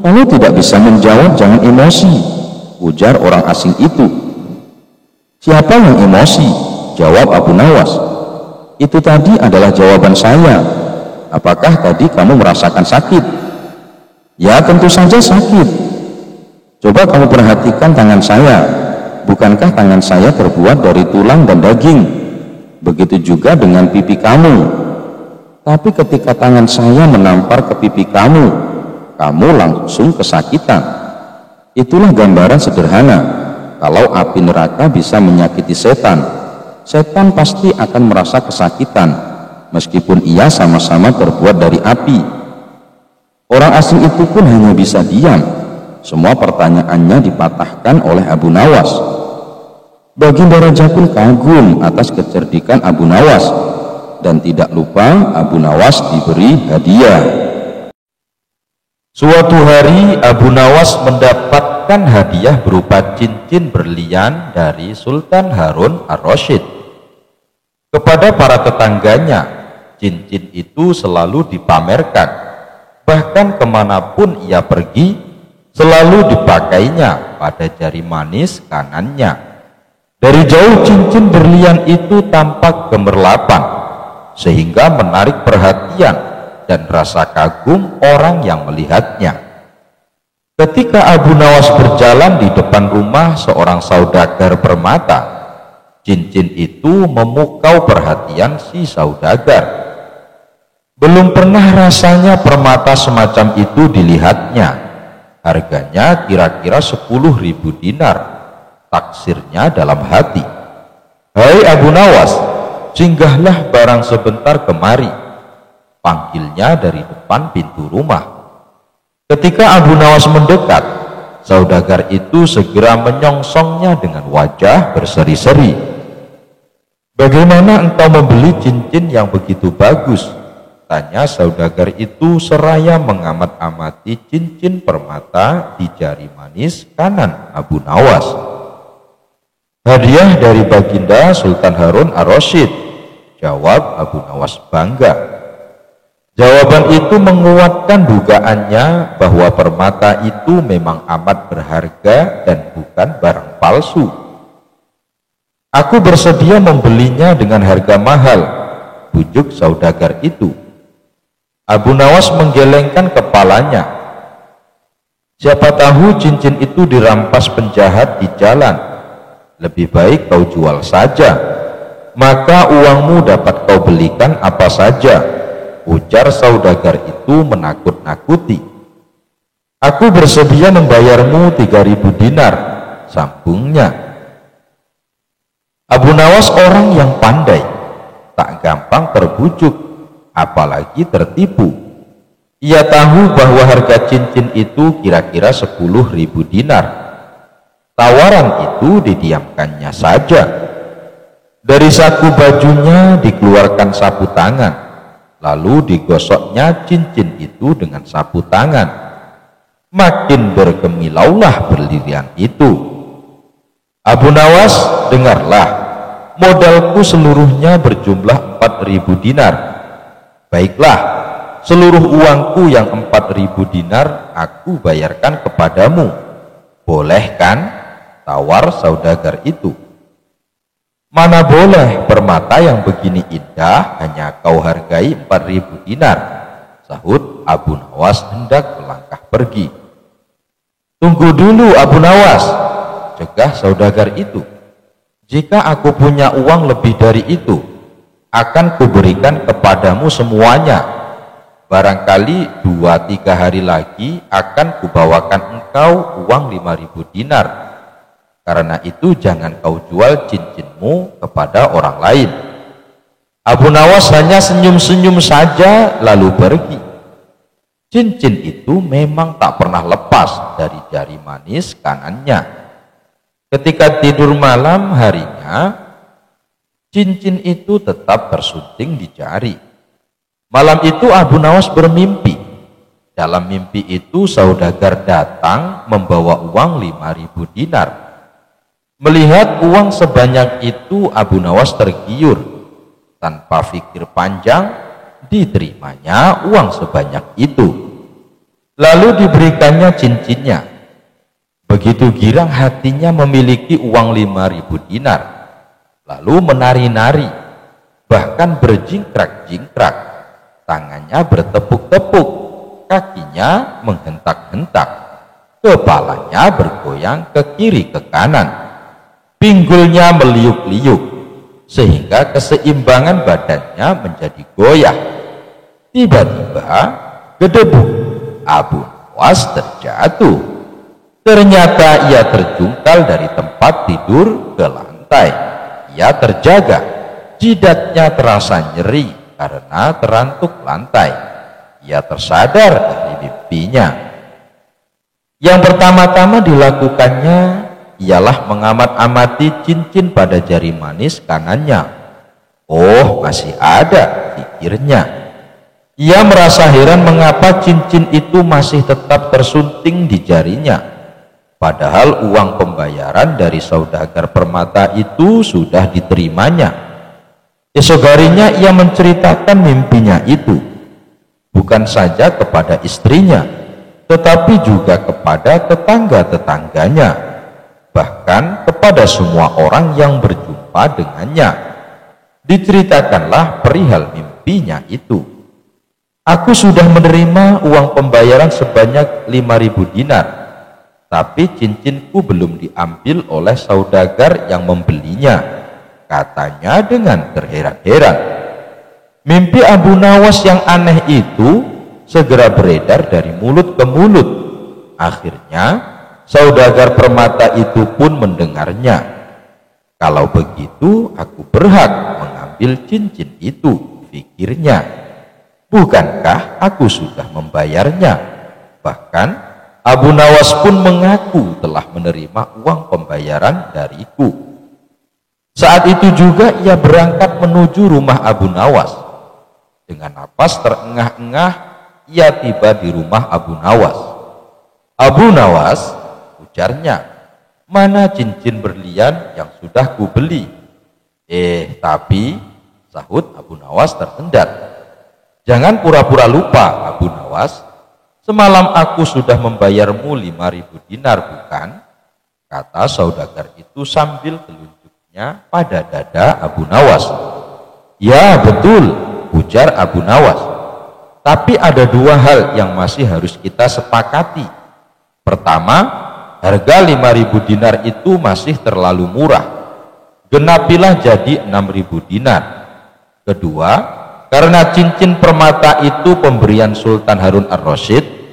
Kamu tidak bisa menjawab, jangan emosi, ujar orang asing itu. Siapa yang emosi? Jawab Abu Nawas. Itu tadi adalah jawaban saya. Apakah tadi kamu merasakan sakit? Ya, tentu saja sakit. Coba kamu perhatikan tangan saya. Bukankah tangan saya terbuat dari tulang dan daging? Begitu juga dengan pipi kamu. Tapi ketika tangan saya menampar ke pipi kamu langsung kesakitan. Itulah gambaran sederhana. Kalau api neraka bisa menyakiti setan, setan pasti akan merasa kesakitan, meskipun ia sama-sama terbuat dari api. Orang asing itu pun hanya bisa diam. Semua pertanyaannya dipatahkan oleh Abu Nawas. Baginda Raja pun kagum atas kecerdikan Abu Nawas, dan tidak lupa Abu Nawas diberi hadiah. Suatu hari Abu Nawas mendapatkan hadiah berupa cincin berlian dari Sultan Harun ar-Rasyid. Kepada para tetangganya, cincin itu selalu dipamerkan. Bahkan kemanapun ia pergi, selalu dipakainya pada jari manis kanannya. Dari jauh cincin berlian itu tampak gemerlapan, sehingga menarik perhatian dan rasa kagum orang yang melihatnya. Ketika Abu Nawas berjalan di depan rumah seorang saudagar permata, cincin itu memukau perhatian si saudagar. Belum pernah rasanya permata semacam itu dilihatnya. Harganya kira-kira 10.000 dinar. Taksirnya dalam hati, "Hai Abu Nawas, singgahlah barang sebentar kemari," panggilnya dari depan pintu rumah. Ketika Abu Nawas mendekat, saudagar itu segera menyongsongnya dengan wajah berseri-seri. "Bagaimana engkau membeli cincin yang begitu bagus?" tanya saudagar itu seraya mengamat-amati cincin permata di jari manis kanan Abu Nawas. "Hadiah dari Baginda Sultan Harun ar-Rasyid," jawab Abu Nawas bangga. Jawaban itu menguatkan dugaannya bahwa permata itu memang amat berharga dan bukan barang palsu. "Aku bersedia membelinya dengan harga mahal," bujuk saudagar itu. Abu Nawas menggelengkan kepalanya. "Siapa tahu cincin itu dirampas penjahat di jalan. Lebih baik kau jual saja, maka uangmu dapat kau belikan apa saja," ujar saudagar itu menakut-nakuti. "Aku bersedia membayarmu 3.000 dinar, sambungnya. Abu Nawas orang yang pandai, tak gampang terbujuk, apalagi tertipu. Ia tahu bahwa harga cincin itu kira-kira 10.000 dinar. Tawaran itu didiamkannya saja. Dari saku bajunya dikeluarkan sapu tangan, lalu digosoknya cincin itu dengan sapu tangan. Makin bergemilaulah berlian itu. Abu Nawas, dengarlah, modalku seluruhnya berjumlah 4.000 dinar. Baiklah, seluruh uangku yang 4.000 dinar aku bayarkan kepadamu. Boleh kan? Tawar saudagar itu. Mana boleh, permata yang begini indah hanya kau hargai 4.000 dinar, sahut Abu Nawas hendak melangkah pergi. Tunggu dulu Abu Nawas, cegah saudagar itu. Jika aku punya uang lebih dari itu, akan kuberikan kepadamu semuanya. Barangkali 2-3 hari lagi akan kubawakan engkau uang 5.000 dinar. Karena itu jangan kau jual cincinmu kepada orang lain. Abu Nawas hanya senyum-senyum saja lalu pergi. Cincin itu memang tak pernah lepas dari jari manis kanannya. Ketika tidur malam harinya, cincin itu tetap tersunting di jari. Malam itu Abu Nawas bermimpi. Dalam mimpi itu saudagar datang membawa uang 5.000 dinar. Melihat uang sebanyak itu, Abu Nawas tergiur. Tanpa pikir panjang, diterimanya uang sebanyak itu. Lalu diberikannya cincinnya. Begitu girang hatinya memiliki uang 5.000 dinar. Lalu menari-nari, bahkan berjingkrak-jingkrak. Tangannya bertepuk-tepuk, kakinya menghentak-hentak, kepalanya bergoyang ke kiri ke kanan, pinggulnya meliuk-liuk, sehingga keseimbangan badannya menjadi goyah. Tiba-tiba gedebuk, Abu Nawas terjatuh. Ternyata ia terjungkal dari tempat tidur ke lantai. Ia terjaga, jidatnya terasa nyeri karena terantuk lantai. Ia tersadar dari mimpinya. Yang pertama-tama dilakukannya ialah mengamat-amati cincin pada jari manis kanannya. Oh, masih ada, pikirnya. Ia merasa heran mengapa cincin itu masih tetap tersunting di jarinya. Padahal uang pembayaran dari saudagar permata itu sudah diterimanya. Esok harinya ia menceritakan mimpinya itu, bukan saja kepada istrinya, tetapi juga kepada tetangga-tetangganya, bahkan kepada semua orang yang berjumpa dengannya. Diceritakanlah perihal mimpinya itu. Aku sudah menerima uang pembayaran sebanyak 5.000 dinar. Tapi cincinku belum diambil oleh saudagar yang membelinya, katanya dengan terheran-heran. Mimpi Abu Nawas yang aneh itu segera beredar dari mulut ke mulut. Akhirnya saudagar permata itu pun mendengarnya. Kalau begitu aku berhak mengambil cincin itu, pikirnya. Bukankah aku sudah membayarnya? Bahkan Abu Nawas pun mengaku telah menerima uang pembayaran dariku. Saat itu juga ia berangkat menuju rumah Abu Nawas. Dengan napas terengah-engah, ia tiba di rumah Abu Nawas. Abu Nawas, ujarnya, mana cincin berlian yang sudah kubeli? Tapi, sahut Abu Nawas tersendat. Jangan pura-pura lupa, Abu Nawas. Semalam aku sudah membayarmu 5.000 dinar, bukan? Kata saudagar itu sambil telunjuknya pada dada Abu Nawas. Ya, betul, ujar Abu Nawas. Tapi ada 2 hal yang masih harus kita sepakati. Pertama, harga 5.000 dinar itu masih terlalu murah. Genapilah jadi 6.000 dinar. Kedua, karena cincin permata itu pemberian Sultan Harun ar-Rasyid,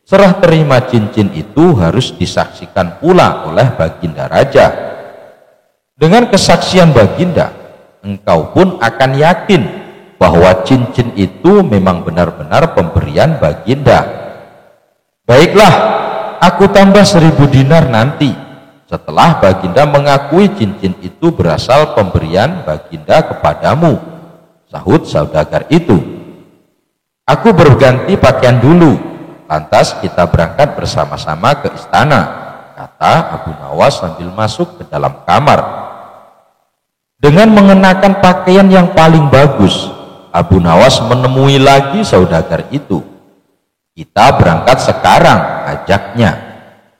serah terima cincin itu harus disaksikan pula oleh Baginda Raja. Dengan kesaksian Baginda, engkau pun akan yakin bahwa cincin itu memang benar-benar pemberian Baginda. Baiklah, aku tambah 1.000 dinar nanti, setelah Baginda mengakui cincin itu berasal pemberian Baginda kepadamu, sahut saudagar itu. Aku berganti pakaian dulu, lantas kita berangkat bersama-sama ke istana, kata Abu Nawas sambil masuk ke dalam kamar. Dengan mengenakan pakaian yang paling bagus, Abu Nawas menemui lagi saudagar itu. Kita berangkat sekarang, ajaknya.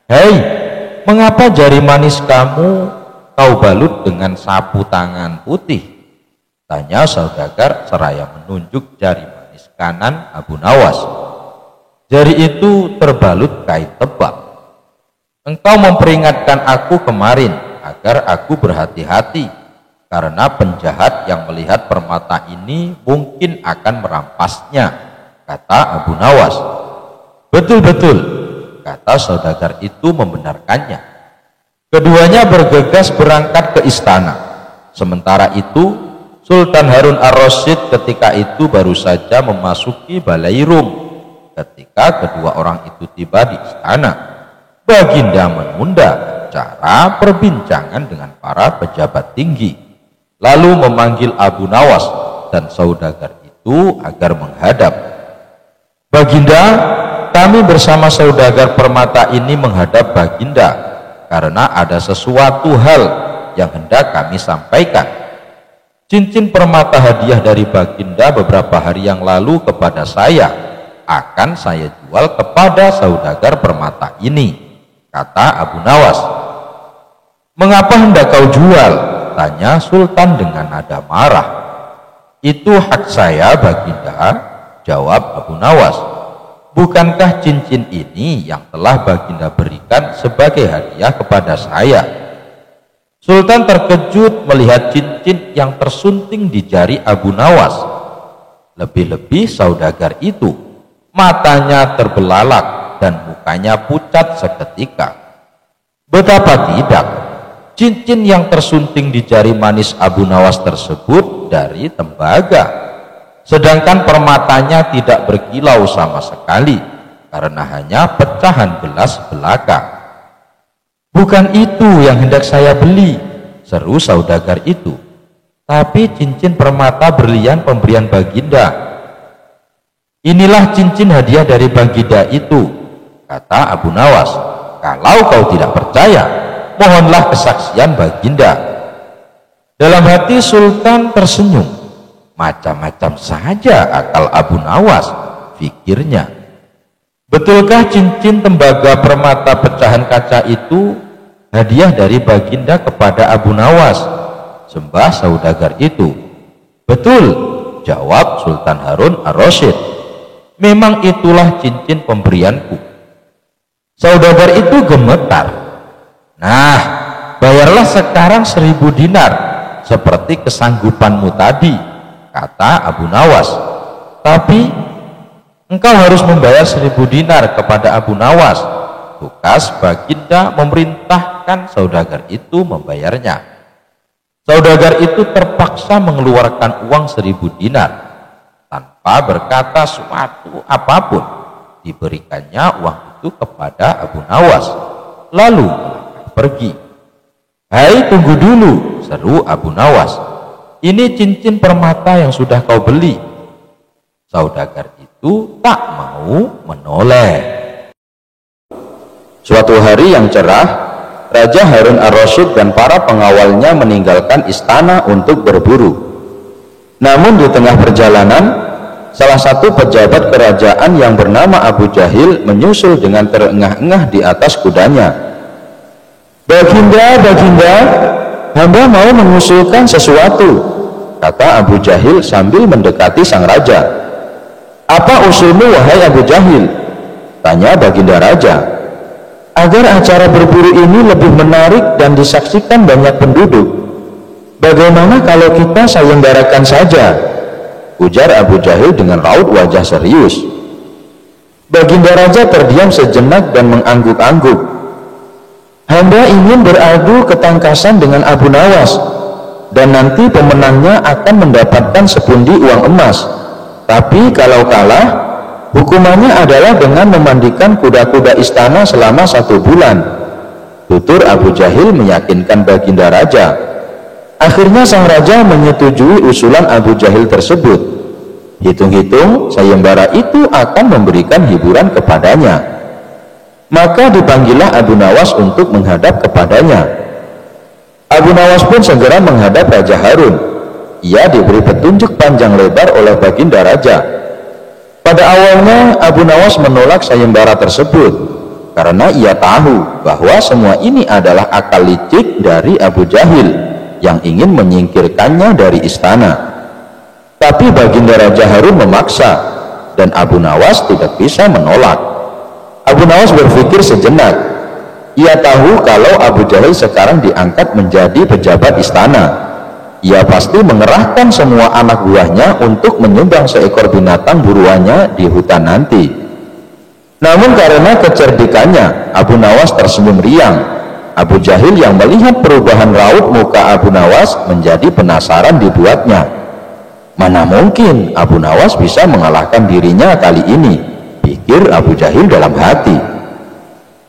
Hei, mengapa jari manis kamu kau balut dengan sapu tangan putih? Tanya saudagar seraya menunjuk jari manis kanan Abu Nawas. Jari itu terbalut kain tebal. Engkau memperingatkan aku kemarin agar aku berhati-hati, karena penjahat yang melihat permata ini mungkin akan merampasnya, kata Abu Nawas. Betul-betul, kata saudagar itu membenarkannya. Keduanya bergegas berangkat ke istana. Sementara itu, Sultan Harun ar-Rasyid ketika itu baru saja memasuki balai rum. Ketika kedua orang itu tiba di istana, Baginda menunda acara perbincangan dengan para pejabat tinggi, lalu memanggil Abu Nawas dan saudagar itu agar menghadap. Baginda, kami bersama saudagar permata ini menghadap Baginda karena ada sesuatu hal yang hendak kami sampaikan. Cincin permata hadiah dari Baginda beberapa hari yang lalu kepada saya akan saya jual kepada saudagar permata ini, kata Abu Nawas. Mengapa hendak kau jual? Tanya Sultan dengan nada marah. Itu hak saya, Baginda, jawab Abu Nawas. Bukankah cincin ini yang telah Baginda berikan sebagai hadiah kepada saya? Sultan terkejut melihat cincin yang tersunting di jari Abu Nawas. Lebih-lebih saudagar itu, matanya terbelalak dan mukanya pucat seketika. Betapa tidak, cincin yang tersunting di jari manis Abu Nawas tersebut dari tembaga, sedangkan permatanya tidak berkilau sama sekali karena hanya pecahan gelas belaka. Bukan itu yang hendak saya beli, seru saudagar itu, tapi cincin permata berlian pemberian Baginda. Inilah cincin hadiah dari Baginda itu, kata Abu Nawas. Kalau kau tidak percaya, mohonlah kesaksian Baginda. Dalam hati Sultan tersenyum. Macam-macam saja akal Abu Nawas, pikirnya. Betulkah cincin tembaga permata pecahan kaca itu hadiah dari Baginda kepada Abu Nawas? Sembah saudagar itu. Betul, jawab Sultan Harun ar-Rasyid. Memang itulah cincin pemberianku. Saudagar itu gemetar. Nah, bayarlah sekarang 1000 dinar seperti kesanggupanmu tadi, kata Abu Nawas. Tapi engkau harus membayar 1000 dinar kepada Abu Nawas. Tukas Baginda memerintahkan saudagar itu membayarnya. Saudagar itu terpaksa mengeluarkan uang 1000 dinar. Tanpa berkata suatu apapun, diberikannya uang itu kepada Abu Nawas, lalu pergi. Hai, tunggu dulu, seru Abu Nawas. Ini cincin permata yang sudah kau beli. Saudagar itu tak mau menoleh. Suatu hari yang cerah, Raja Harun ar-Rasyid dan para pengawalnya meninggalkan istana untuk berburu. Namun di tengah perjalanan, salah satu pejabat kerajaan yang bernama Abu Jahil menyusul dengan terengah-engah di atas kudanya. Baginda, Baginda, hamba mau mengusulkan sesuatu, kata Abu Jahil sambil mendekati sang raja. Apa usulmu, wahai Abu Jahil? Tanya Baginda Raja. Agar acara berburu ini lebih menarik dan disaksikan banyak penduduk, bagaimana kalau kita selenggarakan saja? Ujar Abu Jahil dengan raut wajah serius. Baginda Raja terdiam sejenak dan mengangguk-angguk. Hamba ingin beradu ketangkasan dengan Abu Nawas, dan nanti pemenangnya akan mendapatkan sepundi uang emas. Tapi kalau kalah, hukumannya adalah dengan memandikan kuda-kuda istana selama 1 bulan. Tutur Abu Jahil meyakinkan Baginda Raja. Akhirnya sang raja menyetujui usulan Abu Jahil tersebut. Hitung-hitung sayembara itu akan memberikan hiburan kepadanya. Maka dipanggillah Abu Nawas untuk menghadap kepadanya. Abu Nawas pun segera menghadap Raja Harun. Ia diberi petunjuk panjang lebar oleh Baginda Raja. Pada awalnya Abu Nawas menolak sayembara tersebut karena ia tahu bahwa semua ini adalah akal licik dari Abu Jahil yang ingin menyingkirkannya dari istana. Tapi Baginda Raja Harun memaksa dan Abu Nawas tidak bisa menolak. Abu Nawas berpikir sejenak. Ia tahu kalau Abu Jahil sekarang diangkat menjadi pejabat istana. Ia pasti mengerahkan semua anak buahnya untuk menyumbang seekor binatang buruannya di hutan nanti. Namun karena kecerdikannya, Abu Nawas tersenyum riang. Abu Jahil yang melihat perubahan raut muka Abu Nawas menjadi penasaran dibuatnya. Mana mungkin Abu Nawas bisa mengalahkan dirinya kali ini, pikir Abu Jahil dalam hati.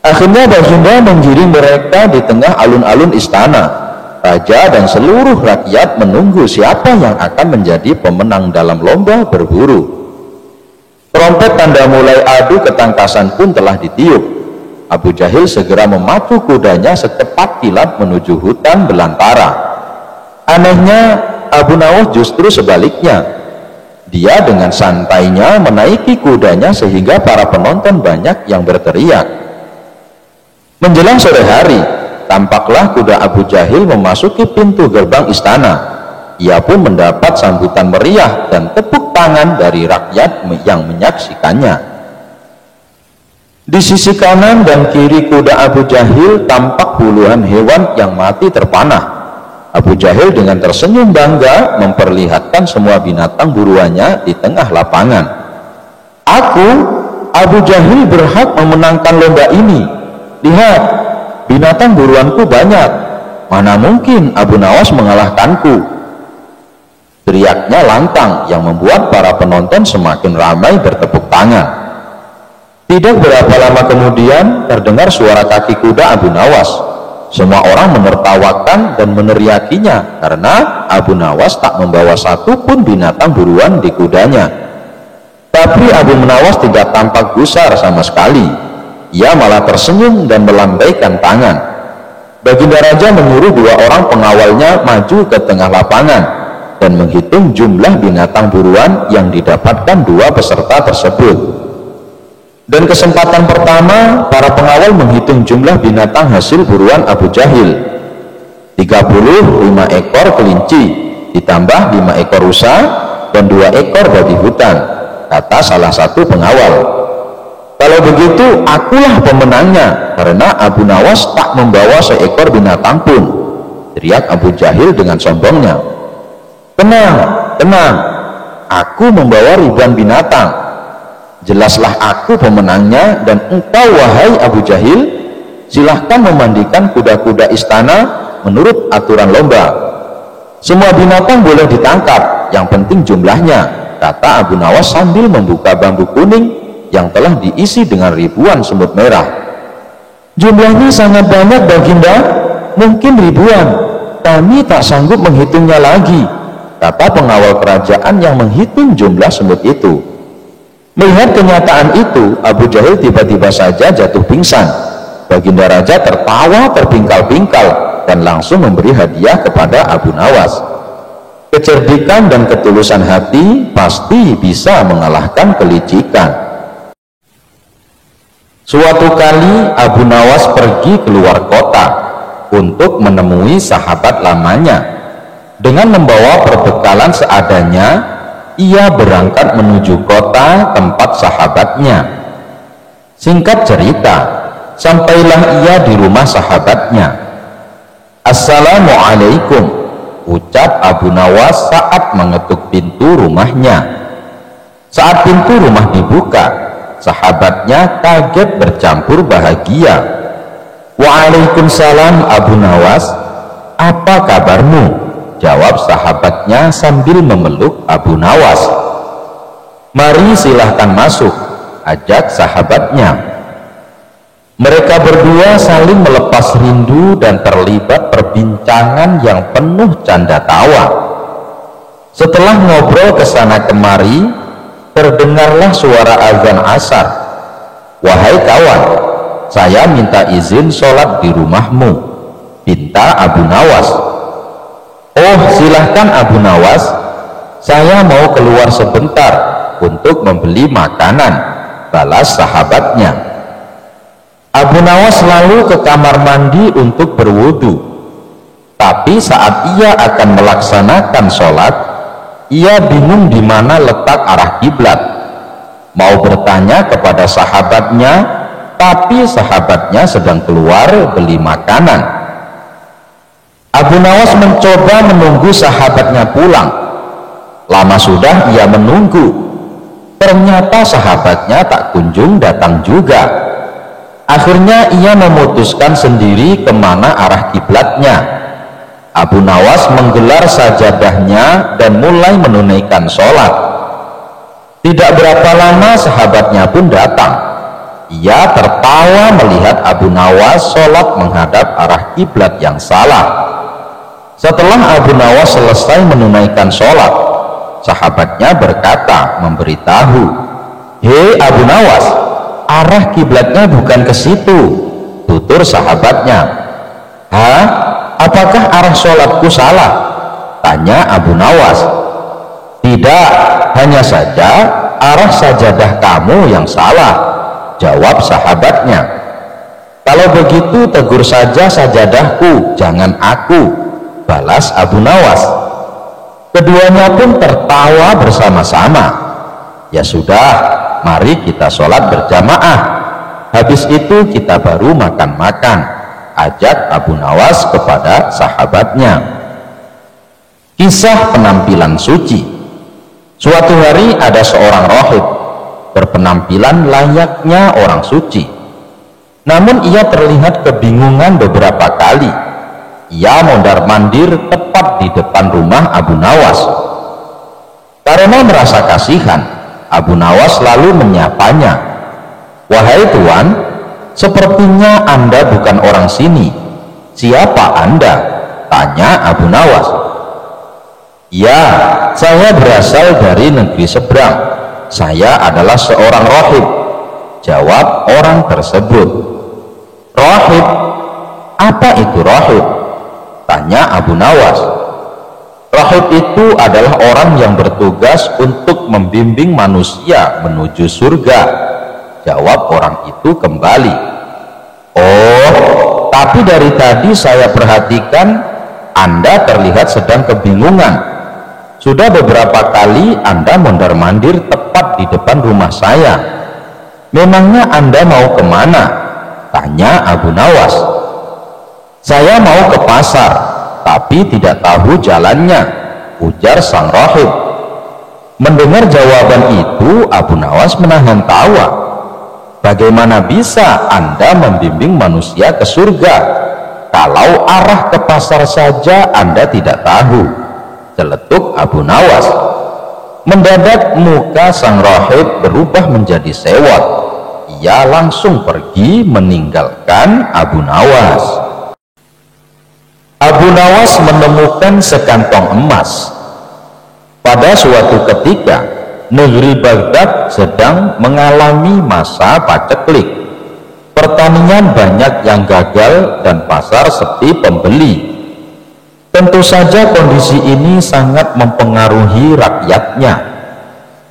Akhirnya Baginda menggiring mereka di tengah alun-alun istana. Raja dan seluruh rakyat menunggu siapa yang akan menjadi pemenang dalam lomba berburu. Trompet tanda mulai adu ketangkasan pun telah ditiup. Abu Jahil segera memacu kudanya secepat kilat menuju hutan belantara. Anehnya, Abu Nawas justru sebaliknya. Dia dengan santainya menaiki kudanya sehingga para penonton banyak yang berteriak. Menjelang sore hari, tampaklah kuda Abu Jahil memasuki pintu gerbang istana. Ia pun mendapat sambutan meriah dan tepuk tangan dari rakyat yang menyaksikannya. Di sisi kanan dan kiri kuda Abu Jahil tampak puluhan hewan yang mati terpanah. Abu Jahil dengan tersenyum bangga memperlihatkan semua binatang buruannya di tengah lapangan. Aku, Abu Jahil, berhak memenangkan lomba ini. Lihat, binatang buruanku banyak. Mana mungkin Abu Nawas mengalahkanku? Teriaknya lantang yang membuat para penonton semakin ramai bertepuk tangan. Tidak berapa lama kemudian terdengar suara kaki kuda Abu Nawas. Semua orang menertawakan dan meneriakinya karena Abu Nawas tak membawa satu pun binatang buruan di kudanya. Tapi Abu Nawas tidak tampak gusar sama sekali. Ia malah tersenyum dan melambaikan tangan. Baginda Raja menyuruh 2 orang pengawalnya maju ke tengah lapangan dan menghitung jumlah binatang buruan yang didapatkan 2 peserta tersebut. Dan kesempatan pertama, para pengawal menghitung jumlah binatang hasil buruan Abu Jahil. 35 ekor kelinci, ditambah 5 ekor rusa dan 2 ekor babi hutan, kata salah satu pengawal. Kalau begitu, akulah pemenangnya, karena Abu Nawas tak membawa seekor binatang pun, teriak Abu Jahil dengan sombongnya. Tenang, tenang, aku membawa ribuan binatang. Jelaslah aku pemenangnya, dan engkau wahai Abu Jahil, silahkan memandikan kuda-kuda istana menurut aturan lomba. Semua binatang boleh ditangkap, yang penting jumlahnya, kata Abu Nawas sambil membuka bambu kuning yang telah diisi dengan ribuan semut merah. Jumlahnya sangat banyak Baginda, mungkin ribuan, kami tak sanggup menghitungnya lagi, kata pengawal kerajaan yang menghitung jumlah semut itu. Melihat kenyataan itu, Abu Jahil tiba-tiba saja jatuh pingsan. Baginda Raja tertawa terpingkal-pingkal dan langsung memberi hadiah kepada Abu Nawas. Kecerdikan dan ketulusan hati pasti bisa mengalahkan kelicikan. Suatu kali Abu Nawas pergi keluar kota untuk menemui sahabat lamanya. Dengan membawa perbekalan seadanya, ia berangkat menuju kota tempat sahabatnya. Singkat cerita, sampailah ia di rumah sahabatnya. Assalamualaikum, ucap Abu Nawas saat mengetuk pintu rumahnya. Saat pintu rumah dibuka, sahabatnya kaget bercampur bahagia. Waalaikumsalam Abu Nawas, apa kabarmu? Jawab sahabatnya sambil memeluk Abu Nawas. Mari silahkan masuk, ajak sahabatnya. Mereka berdua saling melepas rindu dan terlibat perbincangan yang penuh canda tawa. Setelah ngobrol ke sana kemari, terdengarlah suara azan asar. "Wahai kawan, saya minta izin sholat di rumahmu," pinta Abu Nawas. "Oh, silahkan Abu Nawas, saya mau keluar sebentar untuk membeli makanan," balas sahabatnya. Abu Nawas lalu ke kamar mandi untuk berwudu. Tapi saat ia akan melaksanakan sholat, ia bingung di mana letak arah kiblat. Mau bertanya kepada sahabatnya, tapi sahabatnya sedang keluar beli makanan. Abu Nawas mencoba menunggu sahabatnya pulang. Lama sudah ia menunggu. Ternyata sahabatnya tak kunjung datang juga. Akhirnya ia memutuskan sendiri kemana arah kiblatnya. Abu Nawas menggelar sajadahnya dan mulai menunaikan sholat. Tidak berapa lama sahabatnya pun datang. Ia tertawa melihat Abu Nawas sholat menghadap arah kiblat yang salah. Setelah Abu Nawas selesai menunaikan sholat, sahabatnya berkata memberitahu, "Hei Abu Nawas, arah kiblatnya bukan ke situ," tutur sahabatnya. "Hah? Apakah arah sholatku salah?" tanya Abu Nawas. "Tidak, hanya saja arah sajadah kamu yang salah," jawab sahabatnya. "Kalau begitu tegur saja sajadahku, jangan aku," balas Abu Nawas. Keduanya pun tertawa bersama-sama. "Ya sudah, mari kita sholat berjamaah. Habis itu kita baru makan-makan," ajak Abu Nawas kepada sahabatnya. Kisah penampilan suci. Suatu hari ada seorang rahib berpenampilan layaknya orang suci. Namun ia terlihat kebingungan beberapa kali. Ia mondar-mandir tepat di depan rumah Abu Nawas. Karena merasa kasihan, Abu Nawas lalu menyapanya. "Wahai tuan, sepertinya Anda bukan orang sini. Siapa Anda?" tanya Abu Nawas. "Ya, saya berasal dari negeri seberang. Saya adalah seorang rahib," jawab orang tersebut. "Rahib? Apa itu rahib?" tanya Abu Nawas. "Rahib itu adalah orang yang bertugas untuk membimbing manusia menuju surga," jawab orang itu kembali. "Oh, tapi dari tadi saya perhatikan Anda terlihat sedang kebingungan. Sudah beberapa kali Anda mondar-mandir tepat di depan rumah saya. Memangnya Anda mau kemana?" tanya Abu Nawas. "Saya mau ke pasar, tapi tidak tahu jalannya," ujar sang rahib. Mendengar jawaban itu, Abu Nawas menahan tawa. "Bagaimana bisa Anda membimbing manusia ke surga kalau arah ke pasar saja Anda tidak tahu?" celetuk Abu Nawas. Mendadak muka sang rahib berubah menjadi sewot. Ia langsung pergi meninggalkan Abu Nawas. Abu Nawas menemukan sekantong emas. Pada suatu ketika, negeri Baghdad sedang mengalami masa paceklik. Pertanian banyak yang gagal dan pasar sepi pembeli. Tentu saja kondisi ini sangat mempengaruhi rakyatnya.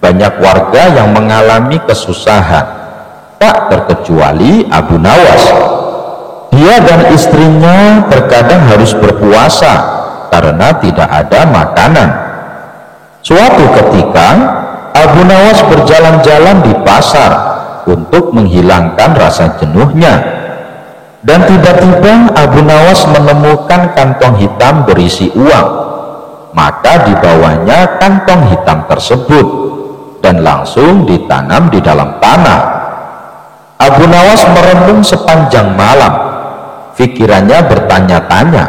Banyak warga yang mengalami kesusahan, tak terkecuali Abu Nawas. Dia dan istrinya terkadang harus berpuasa karena tidak ada makanan. Suatu ketika, Abu Nawas berjalan-jalan di pasar untuk menghilangkan rasa jenuhnya. Dan tiba-tiba Abu Nawas menemukan kantong hitam berisi uang. Maka dibawanya kantong hitam tersebut dan langsung ditanam di dalam tanah. Abu Nawas merenung sepanjang malam. Pikirannya bertanya-tanya,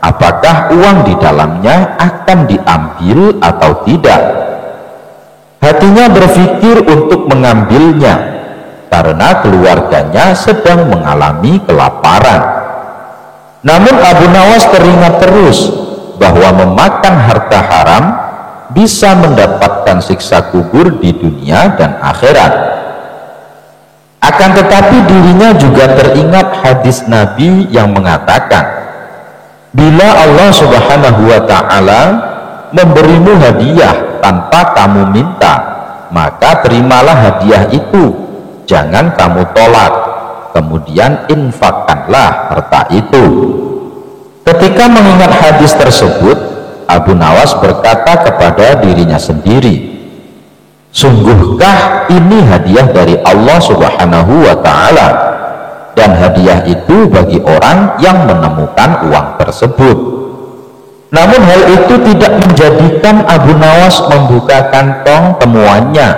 apakah uang di dalamnya akan diambil atau tidak. Hatinya berpikir untuk mengambilnya karena keluarganya sedang mengalami kelaparan. Namun Abu Nawas teringat terus bahwa memakan harta haram bisa mendapatkan siksa kubur di dunia dan akhirat. Akan tetapi dirinya juga teringat hadis Nabi yang mengatakan, bila Allah Subhanahu wa ta'ala memberimu hadiah tanpa kamu minta, maka terimalah hadiah itu, jangan kamu tolak, kemudian infakkanlah harta itu. Ketika mengingat hadis tersebut, Abu Nawas berkata kepada dirinya sendiri, sungguhkah ini hadiah dari Allah Subhanahu wa ta'ala, dan hadiah itu bagi orang yang menemukan uang tersebut. Namun hal itu tidak menjadikan Abu Nawas membuka kantong temuannya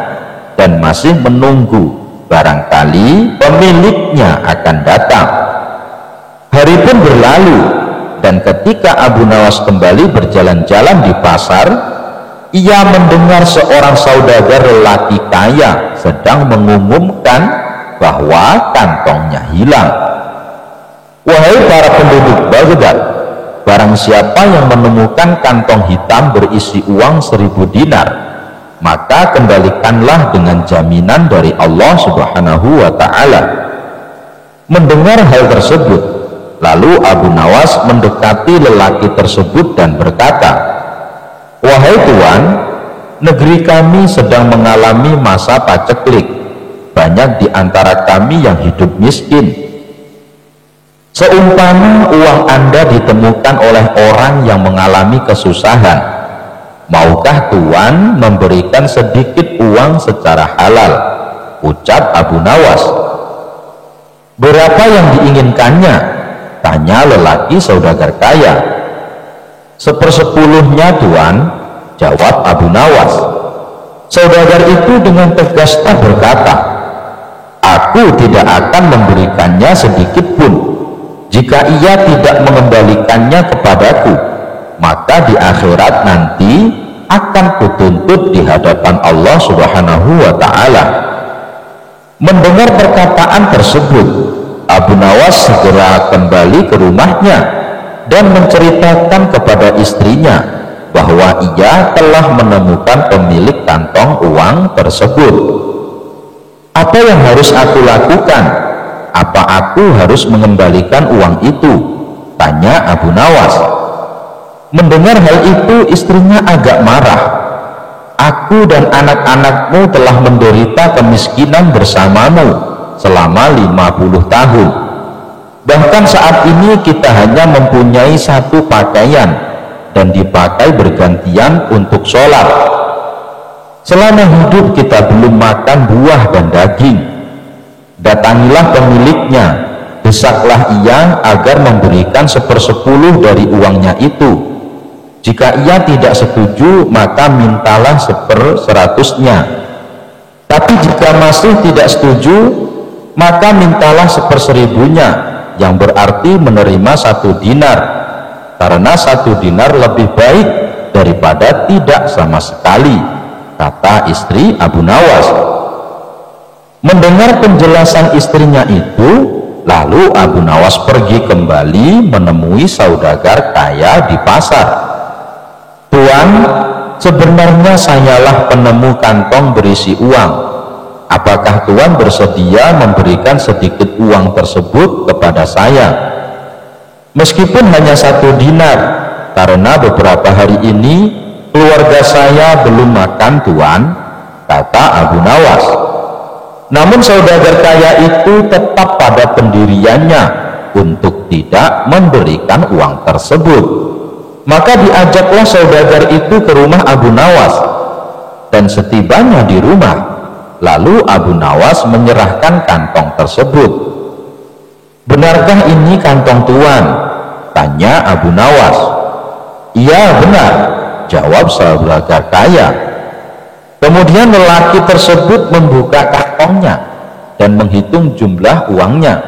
dan masih menunggu barangkali pemiliknya akan datang. Hari pun berlalu, dan ketika Abu Nawas kembali berjalan-jalan di pasar, ia mendengar seorang saudagar lelaki kaya sedang mengumumkan bahwa kantongnya hilang. Wahai para penduduk Baghdad, barang siapa yang menemukan kantong hitam berisi uang 1000 dinar, maka kembalikanlah dengan jaminan dari Allah Subhanahu wa ta'ala. Mendengar hal tersebut, lalu Abu Nawas mendekati lelaki tersebut dan berkata, wahai Tuan, negeri kami sedang mengalami masa paceklik. Banyak di antara kami yang hidup miskin. Seumpama uang Anda ditemukan oleh orang yang mengalami kesusahan, maukah Tuan memberikan sedikit uang secara halal? Ucap Abu Nawas. Berapa yang diinginkannya? Tanya lelaki saudagar kaya. 1/10-nya Tuan, jawab Abu Nawas. Saudagar itu dengan tegas berkata, aku tidak akan memberikannya sedikit pun. Jika ia tidak mengembalikannya kepadaku, maka di akhirat nanti akan kutuntut di hadapan Allah Subhanahu wa ta'ala. Mendengar perkataan tersebut, Abu Nawas segera kembali ke rumahnya dan menceritakan kepada istrinya bahwa ia telah menemukan pemilik kantong uang tersebut. Apa yang harus aku lakukan? Apa aku harus mengembalikan uang itu? Tanya Abu Nawas. Mendengar hal itu, istrinya agak marah. Aku dan anak-anakmu telah menderita kemiskinan bersamamu selama 50 tahun. Bahkan saat ini kita hanya mempunyai satu pakaian dan dipakai bergantian untuk sholat. Selama hidup kita belum makan buah dan daging. Datangilah pemiliknya, desaklah ia agar memberikan 1/10 dari uangnya itu. Jika ia tidak setuju, maka mintalah 1/100-nya. Tapi jika masih tidak setuju, maka mintalah 1/1000-nya, yang berarti menerima 1 dinar, karena 1 dinar lebih baik daripada tidak sama sekali, kata istri Abu Nawas. Mendengar penjelasan istrinya itu, lalu Abu Nawas pergi kembali menemui saudagar kaya di pasar. Tuan, sebenarnya sayalah penemu kantong berisi uang. Apakah Tuan bersedia memberikan sedikit uang tersebut kepada saya? Meskipun hanya 1 dinar, karena beberapa hari ini keluarga saya belum makan, Tuan, kata Abu Nawas. Namun saudagar kaya itu tetap pada pendiriannya untuk tidak memberikan uang tersebut. Maka diajaklah saudagar itu ke rumah Abu Nawas, dan setibanya di rumah, lalu Abu Nawas menyerahkan kantong tersebut. Benarkah ini kantong Tuan? Tanya Abu Nawas. Iya, benar, jawab saudagar kaya. Kemudian lelaki tersebut membuka kantongnya dan menghitung jumlah uangnya,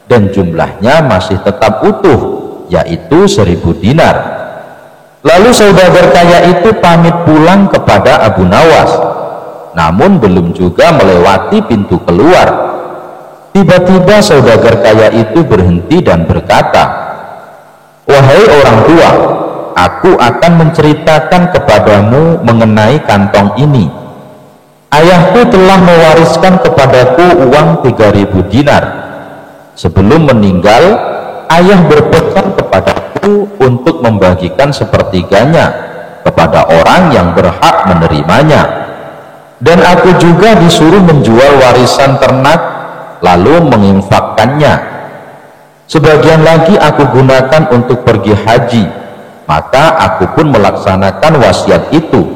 dan jumlahnya masih tetap utuh, yaitu 1000 dinar. Lalu saudagar kaya itu pamit pulang kepada Abu Nawas, namun belum juga melewati pintu keluar. Tiba-tiba saudagar kaya itu berhenti dan berkata, wahai orang tua, aku akan menceritakan kepadamu mengenai kantong ini. Ayahku telah mewariskan kepadaku uang 3.000 dinar. Sebelum meninggal, ayah berpesan kepadaku untuk membagikan sepertiganya kepada orang yang berhak menerimanya. Dan aku juga disuruh menjual warisan ternak lalu menginfakkannya. Sebagian lagi aku gunakan untuk pergi haji, maka aku pun melaksanakan wasiat itu,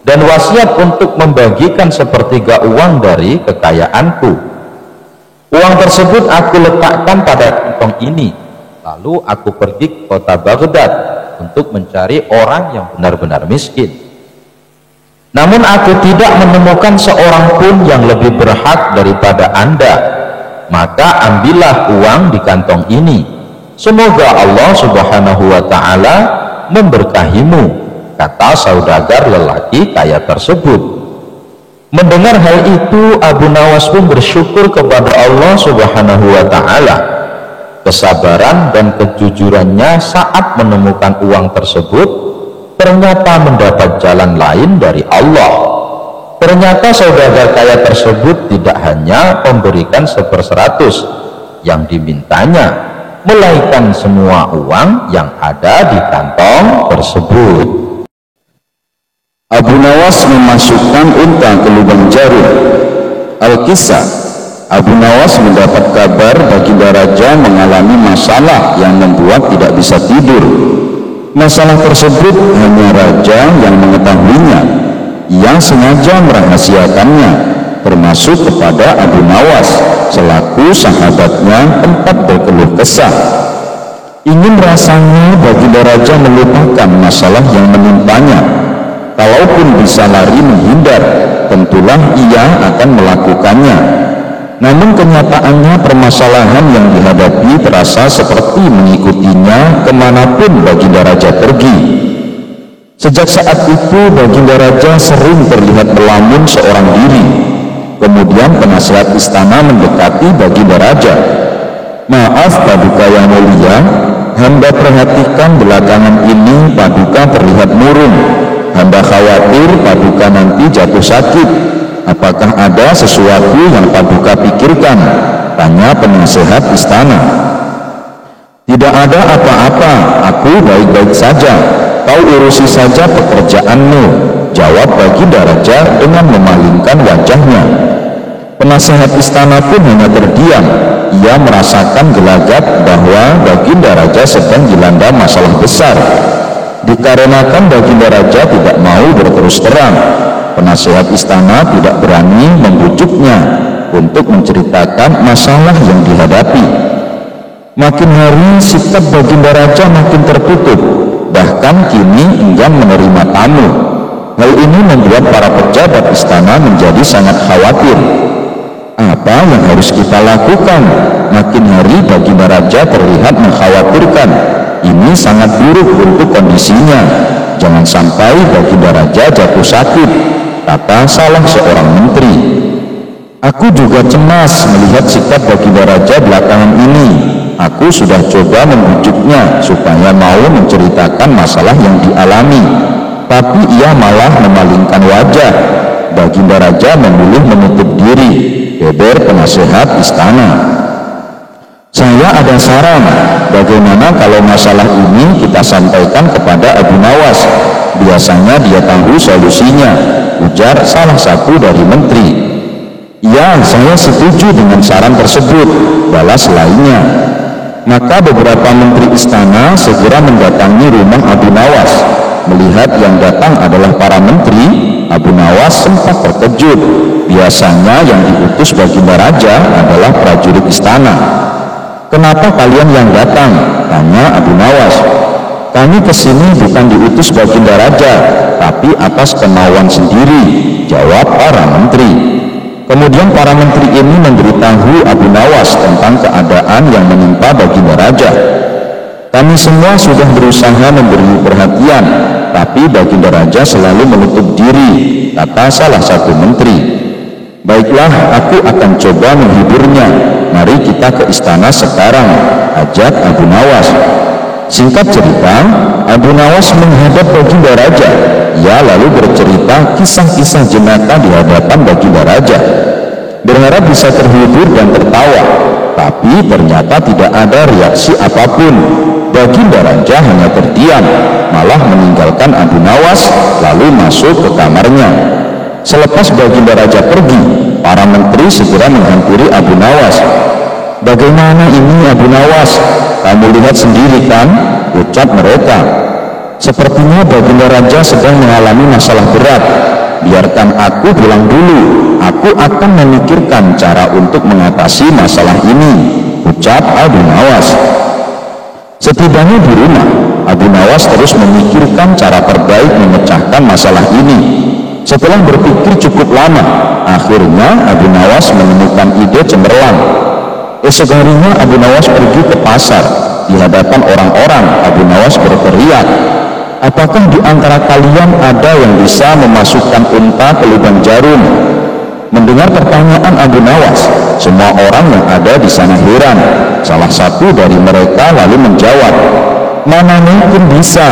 dan wasiat untuk membagikan sepertiga uang dari kekayaanku. Uang tersebut aku letakkan pada kantong ini, lalu aku pergi ke kota Baghdad untuk mencari orang yang benar-benar miskin. Namun aku tidak menemukan seorang pun yang lebih berhak daripada Anda. Maka ambillah uang di kantong ini. Semoga Allah Subhanahu wa ta'ala memberkahimu, kata saudagar lelaki kaya tersebut. Mendengar hal itu, Abu Nawas pun bersyukur kepada Allah Subhanahu wa ta'ala. Kesabaran dan kejujurannya saat menemukan uang tersebut ternyata mendapat jalan lain dari Allah. Ternyata saudagar kaya tersebut tidak hanya memberikan 1/100 yang dimintanya, melainkan semua uang yang ada di kantong tersebut. Abu Nawas memasukkan unta ke lubang jarum. Al-Kisah, Abu Nawas mendapat kabar baginda raja mengalami masalah yang membuat tidak bisa tidur. Masalah tersebut hanya raja yang mengetahuinya. Yang sengaja merahasiakannya, termasuk kepada Abu Nawas selaku sahabatnya tempat berkeluh kesah. Ingin rasanya baginda raja melupakan masalah yang menimpanya. Kalaupun bisa lari menghindar, tentulah ia akan melakukannya. Namun kenyataannya permasalahan yang dihadapi terasa seperti mengikutinya kemanapun baginda raja pergi. Sejak saat itu baginda raja sering terlihat melamun seorang diri. Kemudian penasihat istana mendekati baginda raja. Maaf Paduka yang mulia, hamba perhatikan belakangan ini Paduka terlihat murung. Hamba khawatir Paduka nanti jatuh sakit. Apakah ada sesuatu yang Paduka pikirkan? Tanya penasihat istana. Tidak ada apa-apa, aku baik-baik saja. Kau urusi saja pekerjaanmu, jawab baginda raja dengan memalingkan wajahnya. Penasehat istana pun hanya terdiam. Ia merasakan gelagat bahwa baginda raja sedang dilanda masalah besar. Dikarenakan baginda raja tidak mau berterus terang, penasehat istana tidak berani membujuknya untuk menceritakan masalah yang dihadapi. Makin hari sikap baginda raja makin tertutup, bahkan kini enggan menerima tamu. Hal ini membuat para pejabat istana menjadi sangat khawatir. Apa yang harus kita lakukan? Makin hari baginda raja terlihat mengkhawatirkan. Ini sangat buruk untuk kondisinya. Jangan sampai baginda raja jatuh sakit, kata salah seorang menteri. Aku juga cemas melihat sikap baginda raja belakangan ini. Aku sudah coba membujuknya supaya mau menceritakan masalah yang dialami, tapi ia malah memalingkan wajah. Baginda raja memilih menutup diri, beber penasehat istana. Saya ada saran, bagaimana kalau masalah ini kita sampaikan kepada Abu Nawas? Biasanya dia tahu solusinya, ujar salah satu dari menteri. Ya, saya setuju dengan saran tersebut, balas lainnya. Maka beberapa menteri istana segera mendatangi rumah Abu Nawas. Melihat yang datang adalah para menteri, Abu Nawas sempat terkejut. Biasanya yang diutus baginda raja adalah prajurit istana. Kenapa kalian yang datang? Tanya Abu Nawas. Kami kesini bukan diutus baginda raja, tapi atas kemauan sendiri, jawab para menteri. Kemudian para menteri ini memberitahu Abu Nawas tentang keadaan yang menimpa baginda raja. Kami semua sudah berusaha memberi perhatian, tapi baginda raja selalu menutup diri, kata salah satu menteri. Baiklah, aku akan coba menghiburnya. Mari kita ke istana sekarang, ajak Abu Nawas. Singkat cerita, Abu Nawas menghadap Baginda Raja. Ia lalu bercerita kisah-kisah jenaka di hadapan Baginda Raja, berharap bisa terhibur dan tertawa, tapi ternyata tidak ada reaksi apapun. Baginda Raja hanya terdiam, malah meninggalkan Abu Nawas lalu masuk ke kamarnya. Selepas Baginda Raja pergi, para menteri segera menghampiri Abu Nawas. "Bagaimana ini Abu Nawas? Kamu lihat sendiri kan?" ucap mereka. "Sepertinya Baginda Raja sedang mengalami masalah berat. Biarkan aku pulang dulu. Aku akan memikirkan cara untuk mengatasi masalah ini," ucap Abu Nawas. Setibanya di rumah, Abu Nawas terus memikirkan cara terbaik memecahkan masalah ini. Setelah berpikir cukup lama, akhirnya Abu Nawas menemukan ide cemerlang. Esok harinya Abu Nawas pergi ke pasar. Di hadapan orang-orang, Abu Nawas berteriak, "Apakah di antara kalian ada yang bisa memasukkan unta ke lubang jarum?" Mendengar pertanyaan Abu Nawas, semua orang yang ada di sana heran. Salah satu dari mereka lalu menjawab, "Mana mungkin bisa,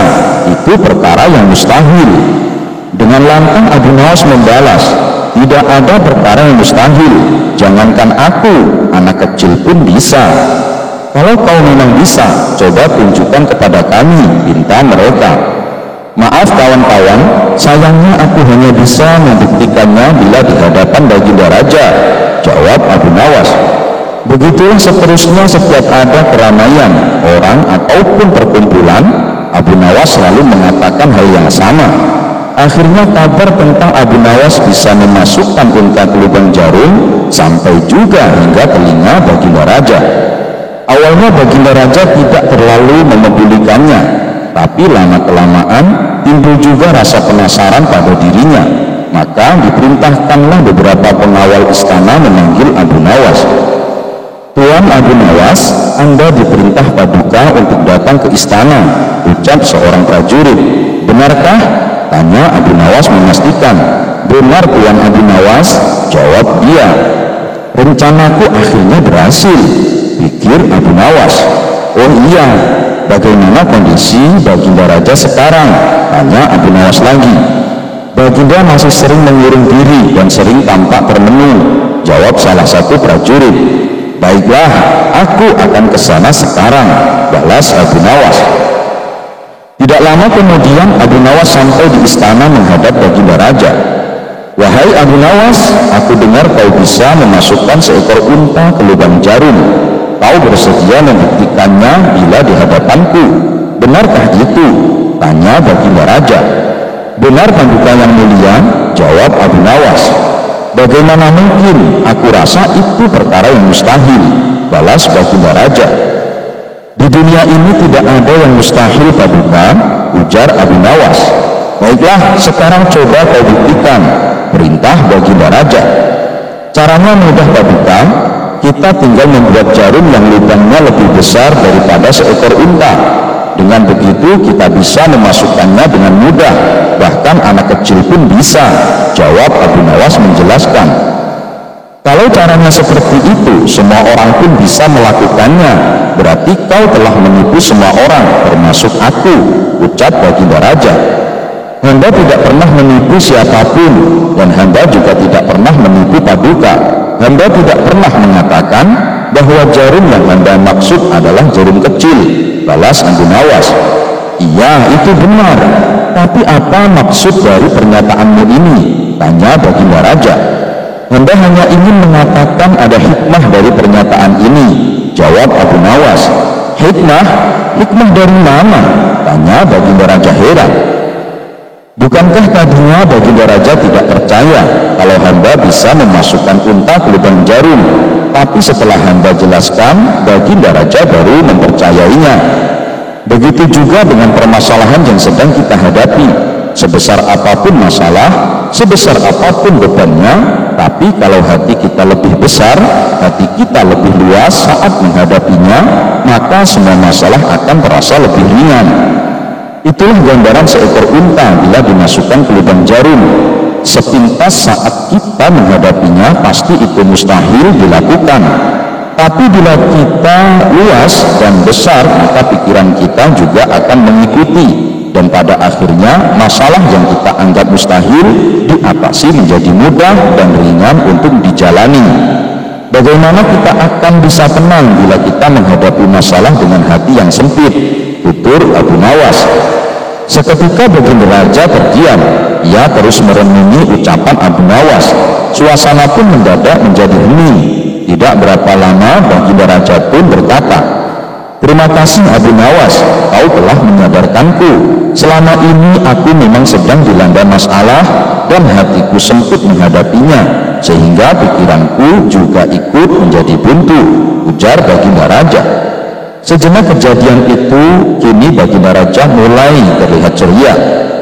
itu perkara yang mustahil." Dengan lantang Abu Nawas membalas, "Tidak ada perkara yang mustahil. Jangankan aku, anak kecil pun bisa." "Kalau kau memang bisa, coba tunjukkan kepada kami," pinta mereka. "Maaf kawan-kawan, sayangnya aku hanya bisa membuktikannya bila di hadapan Baginda Raja," jawab Abu Nawas. Begitulah seterusnya setiap ada keramaian, orang ataupun perkumpulan, Abu Nawas selalu mengatakan hal yang sama. Akhirnya kabar tentang Abu Nawas bisa memasukkan unta ke lubang jarum sampai juga hingga telinga Baginda Raja. Awalnya Baginda Raja tidak terlalu memedulikannya, tapi lama-kelamaan timbul juga rasa penasaran pada dirinya. Maka diperintahkanlah beberapa pengawal istana memanggil Abu Nawas. "Tuan Abu Nawas, Anda diperintah Paduka untuk datang ke istana," ucap seorang prajurit. "Benarkah?" tanya Abu Nawas memastikan. "Benar Tuan Abu Nawas," jawab dia. "Rencanaku akhirnya berhasil," pikir Abu Nawas. "Oh iya, bagaimana kondisi Baginda Raja sekarang?" tanya Abu Nawas lagi. "Baginda masih sering mengurung diri dan sering tampak termenung," jawab salah satu prajurit. "Baiklah, aku akan ke sana sekarang," balas Abu Nawas. Tidak lama kemudian Abu Nawas sampai di istana menghadap Baginda Raja. "Wahai Abu Nawas, aku dengar kau bisa memasukkan seekor unta ke lubang jarum. Kau bersedia membuktikannya bila di hadapanku. Benarkah itu?" tanya Baginda Raja. "Benar Paduka yang mulia," jawab Abu Nawas. "Bagaimana mungkin? Aku rasa itu perkara yang mustahil," balas Baginda Raja. "Di dunia ini tidak ada yang mustahil Paduka," ujar Abu Nawas. "Baiklah, sekarang coba kau buktikan," perintah Baginda Raja. "Caranya mudah Paduka. Kita tinggal membuat jarum yang lubangnya lebih besar daripada seekor unta. Dengan begitu kita bisa memasukkannya dengan mudah, bahkan anak kecil pun bisa," jawab Abu Nawas menjelaskan. "Kalau caranya seperti itu, semua orang pun bisa melakukannya. Berarti kau telah menipu semua orang, termasuk aku," ucap Baginda Raja. "Hamba tidak pernah menipu siapapun, dan hamba juga tidak pernah menipu Paduka. Hamba tidak pernah mengatakan bahwa jarum yang hamba maksud adalah jarum kecil," balas Abu Nawas. "Iya, itu benar. Tapi apa maksud dari pernyataanmu ini?" tanya Baginda Raja. "Hamba hanya ingin mengatakan ada hikmah dari pernyataan ini," jawab Abu Nawas. "Hikmah? Hikmah dari mana?" tanya Baginda Raja heran. Bukankah tadinya Baginda Raja tidak percaya kalau hamba bisa memasukkan unta ke lubang jarum? Tapi setelah hamba jelaskan, Baginda Raja baru mempercayainya. Begitu juga dengan permasalahan yang sedang kita hadapi. Sebesar apapun masalah, sebesar apapun bebannya, tapi kalau hati kita lebih besar, hati kita lebih luas saat menghadapinya, maka semua masalah akan terasa lebih ringan. Itulah gambaran seekor unta bila dimasukkan ke lubang jarum. Sepintas saat kita menghadapinya, pasti itu mustahil dilakukan. Tapi bila kita luas dan besar, maka pikiran kita juga akan mengikuti, dan pada akhirnya masalah yang kita anggap mustahil diatasi menjadi mudah dan ringan untuk dijalani. Bagaimana kita akan bisa tenang bila kita menghadapi masalah dengan hati yang sempit? Tutur Abu Nawas. Seketika Baginda Raja terdiam. Ia terus merenungi ucapan Abu Nawas. Suasana pun mendadak menjadi hening. Tidak berapa lama Baginda Raja pun berkata, "Terima kasih Abu Nawas, kau telah menyadarkanku. Selama ini aku memang sedang dilanda masalah dan hatiku sempit menghadapinya, sehingga pikiranku juga ikut menjadi buntu," ujar Baginda Raja. Sejenak kejadian itu, kini Baginda Raja mulai terlihat ceria.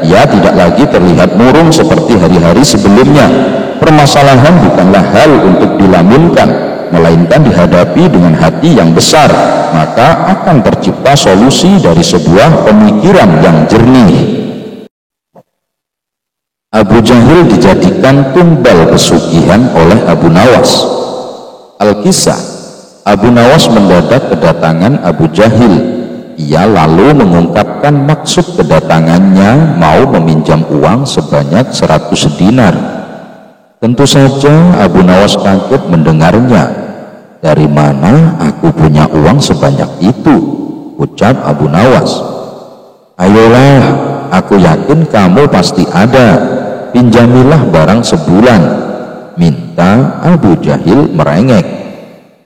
Ia tidak lagi terlihat murung seperti hari-hari sebelumnya. Permasalahan bukanlah hal untuk dilamunkan, melainkan dihadapi dengan hati yang besar, maka akan tercipta solusi dari sebuah pemikiran yang jernih. Abu Jahil dijadikan tumbal pesugihan oleh Abu Nawas. Al-Kisah, Abu Nawas mendadak kedatangan Abu Jahil. Ia lalu mengungkapkan maksud kedatangannya, mau meminjam uang sebanyak 100 dinar. Tentu saja Abu Nawas kaget mendengarnya. "Dari mana aku punya uang sebanyak itu?" ucap Abu Nawas. "Ayolah, aku yakin kamu pasti ada. Pinjamilah barang sebulan," minta Abu Jahil merengek.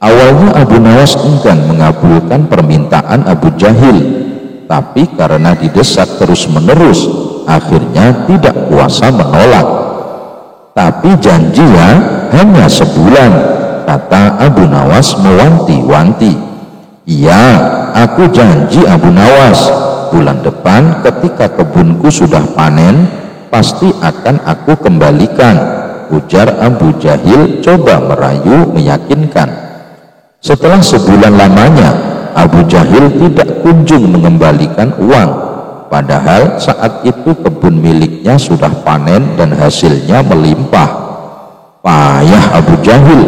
Awalnya Abu Nawas enggan mengabulkan permintaan Abu Jahil, tapi karena didesak terus-menerus, akhirnya tidak kuasa menolak. "Tapi janji ya, hanya sebulan," kata Abu Nawas mewanti-wanti. "Iya, aku janji Abu Nawas. Bulan depan ketika kebunku sudah panen, pasti akan aku kembalikan," ujar Abu Jahil coba merayu meyakinkan. Setelah sebulan lamanya, Abu Jahil tidak kunjung mengembalikan uang. Padahal saat itu kebun miliknya sudah panen dan hasilnya melimpah. Payah Abu Jahil,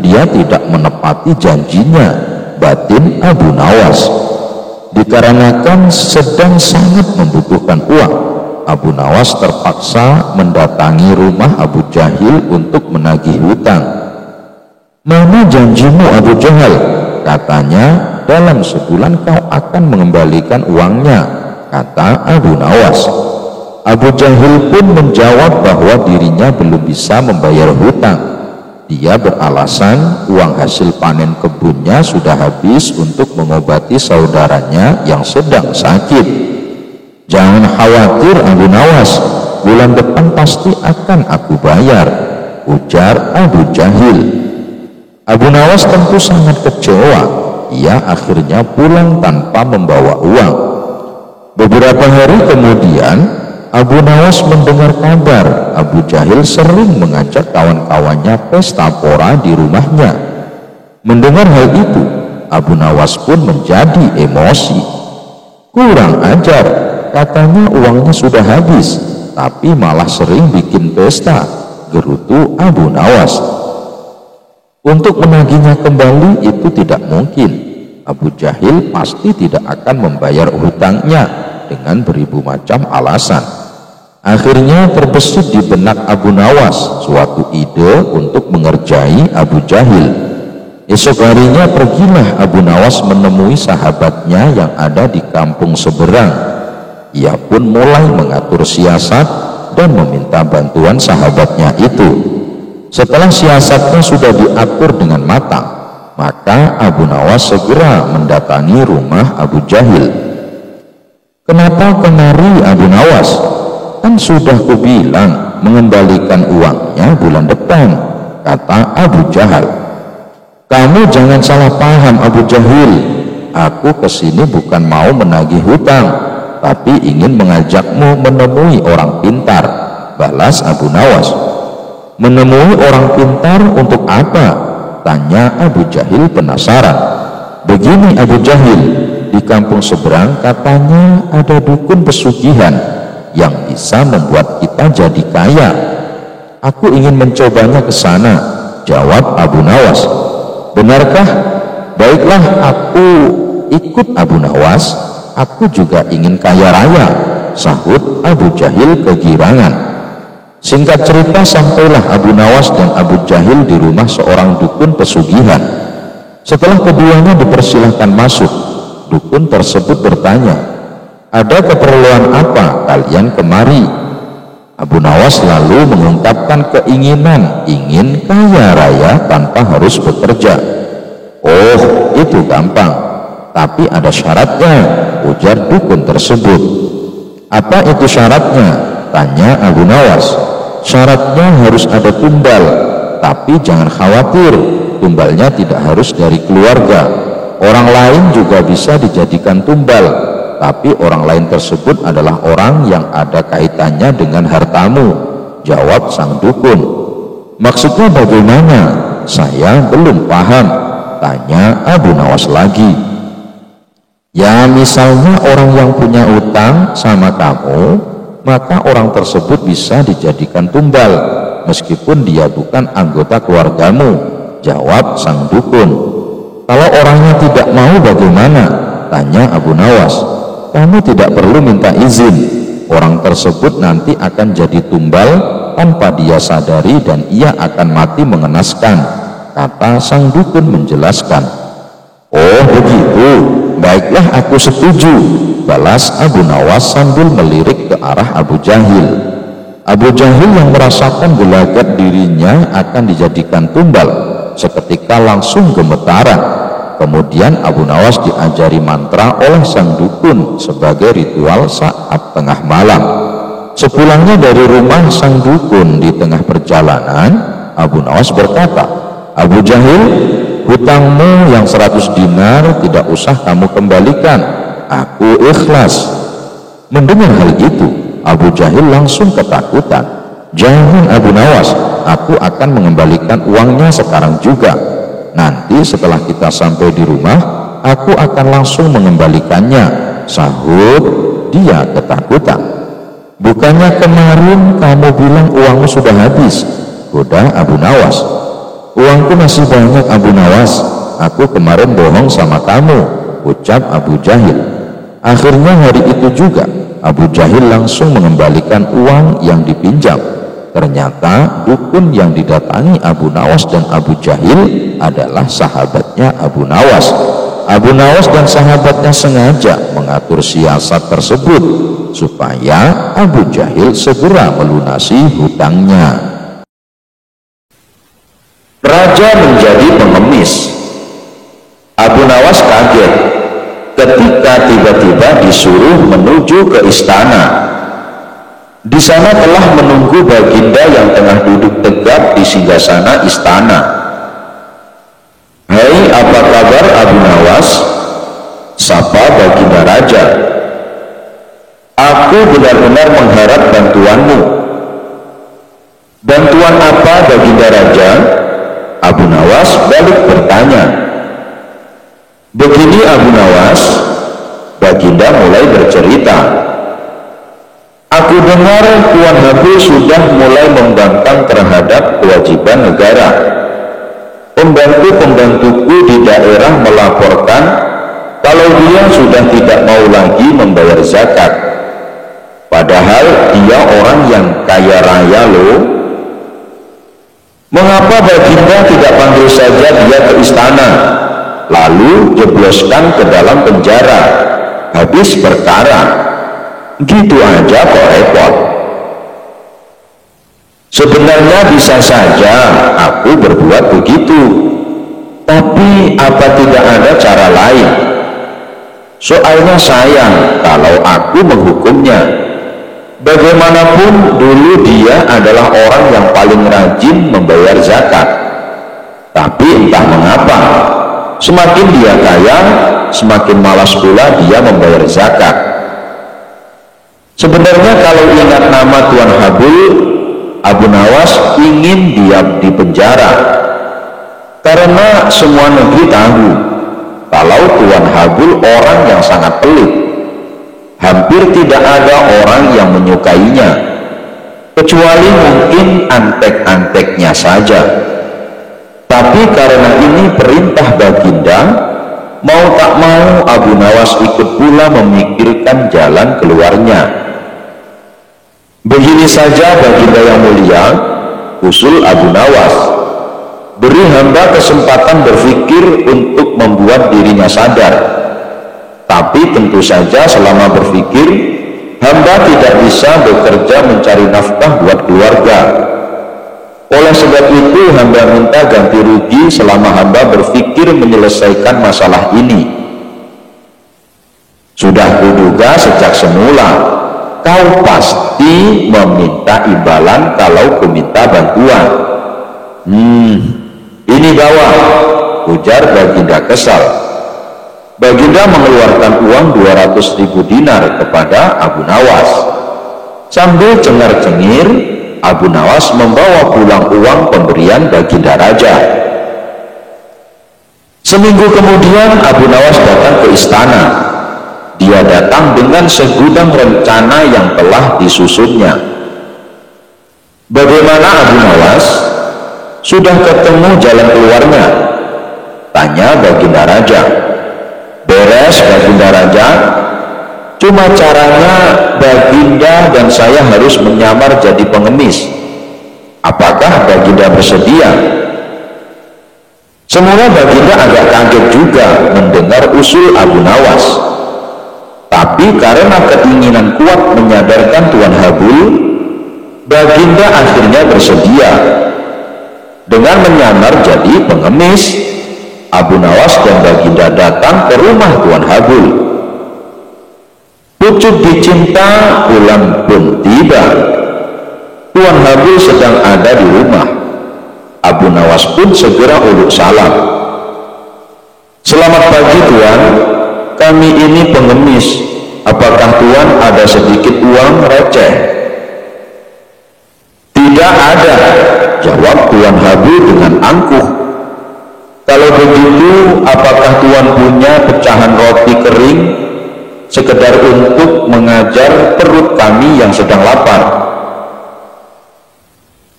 dia tidak menepati janjinya, batin Abu Nawas. Dikarenakan sedang sangat membutuhkan uang, Abu Nawas terpaksa mendatangi rumah Abu Jahil untuk menagih hutang. "Mana janjimu Abu Jahal?" katanya. "Dalam sebulan kau akan mengembalikan uangnya," kata Abu Nawas. Abu Jahil pun menjawab bahwa dirinya belum bisa membayar hutang. Dia beralasan uang hasil panen kebunnya sudah habis untuk mengobati saudaranya yang sedang sakit. "Jangan khawatir Abu Nawas, bulan depan pasti akan aku bayar," ujar Abu Jahil. Abu Nawas tentu sangat kecewa. Ia akhirnya pulang tanpa membawa uang. Beberapa hari kemudian, Abu Nawas mendengar kabar Abu Jahil sering mengajak kawan-kawannya pesta pora di rumahnya. Mendengar hal itu, Abu Nawas pun menjadi emosi. "Kurang ajar, katanya uangnya sudah habis, tapi malah sering bikin pesta," gerutu Abu Nawas. Untuk menagihnya kembali itu tidak mungkin. Abu Jahil pasti tidak akan membayar hutangnya dengan beribu macam alasan. Akhirnya terbesit di benak Abu Nawas suatu ide untuk mengerjai Abu Jahil. Esok harinya pergilah Abu Nawas menemui sahabatnya yang ada di kampung seberang. Ia pun mulai mengatur siasat dan meminta bantuan sahabatnya itu. Setelah siasatnya sudah diatur dengan matang, maka Abu Nawas segera mendatangi rumah Abu Jahil. "Kenapa kemari Abu Nawas? Kan sudah kubilang mengembalikan uangnya bulan depan," kata Abu Jahal. "Kamu jangan salah paham Abu Jahil. Aku kesini bukan mau menagih hutang, tapi ingin mengajakmu menemui orang pintar," balas Abu Nawas. "Menemui orang pintar untuk apa?" tanya Abu Jahil penasaran. "Begini Abu Jahil, di kampung seberang katanya ada dukun pesugihan yang bisa membuat kita jadi kaya. Aku ingin mencobanya ke sana," jawab Abu Nawas. "Benarkah?" baiklah aku ikut Abu Nawas, aku juga ingin kaya raya, sahut Abu Jahil kegirangan. Singkat cerita, sampailah Abu Nawas dan Abu Jahil di rumah seorang dukun pesugihan. Setelah keduanya dipersilahkan masuk, dukun tersebut bertanya, ada keperluan apa kalian kemari? Abu Nawas lalu mengungkapkan keinginan ingin kaya raya tanpa harus bekerja. Oh, itu gampang, tapi ada syaratnya, ujar dukun tersebut. Apa itu syaratnya? Tanya Abu Nawas. Syaratnya harus ada tumbal, tapi jangan khawatir, tumbalnya tidak harus dari keluarga. Orang lain juga bisa dijadikan tumbal, tapi orang lain tersebut adalah orang yang ada kaitannya dengan hartamu, jawab sang dukun. Maksudnya bagaimana? Saya belum paham, tanya Abu Nawas lagi. Ya, misalnya orang yang punya utang sama kamu, maka orang tersebut bisa dijadikan tumbal meskipun dia bukan anggota keluargamu, jawab sang dukun. Kalau orangnya tidak mau bagaimana? Tanya Abu Nawas. Kamu tidak perlu minta izin, orang tersebut nanti akan jadi tumbal tanpa dia sadari dan ia akan mati mengenaskan, kata sang dukun menjelaskan. Oh begitu, baiklah aku setuju, balas Abu Nawas sambil melirik ke arah Abu Jahil. Abu Jahil yang merasakan gelagat dirinya akan dijadikan tumbal seketika langsung gemetaran. Kemudian Abu Nawas diajari mantra oleh sang dukun sebagai ritual saat tengah malam. Sepulangnya dari rumah sang dukun di tengah perjalanan, Abu Nawas berkata, Abu Jahil, hutangmu yang 100 dinar tidak usah kamu kembalikan, aku ikhlas. Mendengar hal itu, Abu Jahil langsung ketakutan. Jangan Abu Nawas, aku akan mengembalikan uangnya sekarang juga. Nanti setelah kita sampai di rumah, aku akan langsung mengembalikannya, sahut dia ketakutan. Bukannya kemarin kamu bilang uangmu sudah habis, goda Abu Nawas. Uangku masih banyak Abu Nawas, aku kemarin bohong sama kamu, ucap Abu Jahil. Akhirnya hari itu juga Abu Jahil langsung mengembalikan uang yang dipinjam. Ternyata dukun yang didatangi Abu Nawas dan Abu Jahil adalah sahabatnya Abu Nawas. Abu Nawas dan sahabatnya sengaja mengatur siasat tersebut supaya Abu Jahil segera melunasi hutangnya. Raja menjadi pengemis. Abu Nawas kaget ketika tiba-tiba disuruh menuju ke istana. Di sana telah menunggu baginda yang tengah duduk tegap di singgasana istana. Hai, apa kabar Abu Nawas? Sapa baginda raja. Aku benar-benar mengharap bantuanmu. Bantuan apa baginda raja? Abu Nawas balik bertanya. Begini Abu Nawas, baginda mulai bercerita. Aku dengar Tuan Habul sudah mulai membangkang terhadap kewajiban negara. Pembantu-pembantuku di daerah melaporkan kalau dia sudah tidak mau lagi membayar zakat. Padahal dia orang yang kaya raya loh. Mengapa baginda tidak panggil saja dia ke istana, lalu jebloskan ke dalam penjara, habis perkara? Gitu aja kok repot. Sebenarnya bisa saja aku berbuat begitu, tapi apa tidak ada cara lain? Soalnya sayang kalau aku menghukumnya. Bagaimanapun dulu dia adalah orang yang paling rajin membayar zakat. Tapi entah mengapa, semakin dia kaya, semakin malas pula dia membayar zakat. Sebenarnya kalau ingat nama Tuan Habul, Abu Nawas ingin diam di penjara. Karena semua negeri tahu kalau Tuan Habul orang yang sangat pelit. Hampir tidak ada orang yang menyukainya, kecuali mungkin antek-anteknya saja. Tapi karena ini perintah baginda, mau tak mau Abu Nawas ikut pula memikirkan jalan keluarnya. Begini saja baginda yang mulia, usul Abu Nawas. Beri hamba kesempatan berpikir untuk membuat dirinya sadar. Tapi tentu saja selama berpikir, hamba tidak bisa bekerja mencari nafkah buat keluarga. Oleh sebab itu hamba minta ganti rugi selama hamba berpikir menyelesaikan masalah ini. Sudah kuduga sejak semula, kau pasti meminta imbalan kalau kuminta bantuan. Ini bawa, ujar baginda kesal. Baginda mengeluarkan uang 200.000 dinar kepada Abu Nawas. Sambil cengar-cengir, Abu Nawas membawa pulang uang pemberian baginda raja. Seminggu kemudian Abu Nawas datang ke istana. Dia datang dengan segudang rencana yang telah disusunnya. Bagaimana Abu Nawas? Sudah ketemu jalan keluarnya? Tanya baginda raja. Beres baginda raja. Cuma caranya baginda dan saya harus menyamar jadi pengemis. Apakah baginda bersedia? Semula baginda agak kaget juga mendengar usul Abu Nawas. Tapi karena keinginan kuat menyadarkan Tuan Habul, baginda akhirnya bersedia. Dengan menyamar jadi pengemis, Abu Nawas dan baginda datang ke rumah Tuan Habul. Pucuk dicinta pulang pun tiba. Tuan Habul sedang ada di rumah. Abu Nawas pun segera uluk salam. Selamat pagi Tuan, kami ini pengemis. Apakah Tuan ada sedikit uang receh? Tidak ada, jawab Tuan Habul dengan angkuh. Kalau begitu, apakah Tuan punya pecahan roti kering sekedar untuk mengajar perut kami yang sedang lapar?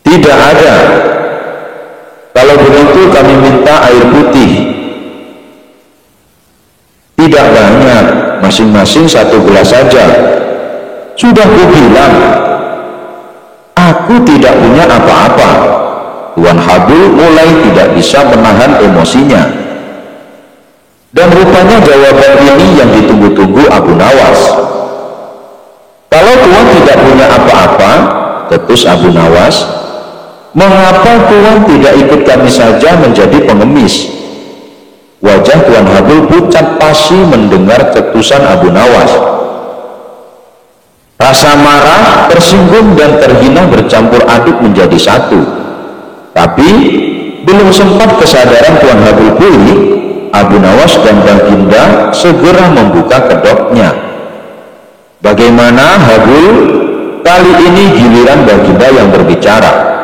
Tidak ada. Kalau begitu kami minta air putih. Tidak banyak, masing-masing 1 gelas saja. Sudah kubilang, aku tidak punya apa-apa. Tuan Habul mulai tidak bisa menahan emosinya. Dan rupanya jawaban ini yang ditunggu-tunggu Abu Nawas. Kalau Tuan tidak punya apa-apa, ketus Abu Nawas, mengapa Tuan tidak ikut kami saja menjadi pengemis? Wajah Tuan Habul pucat pasi mendengar ketusan Abu Nawas. Rasa marah, tersinggung dan terhina bercampur aduk menjadi satu. Tapi belum sempat kesadaran Tuan Habul pulih, Abu Nawas dan baginda segera membuka kedoknya. Bagaimana Habul? Kali ini giliran baginda yang berbicara.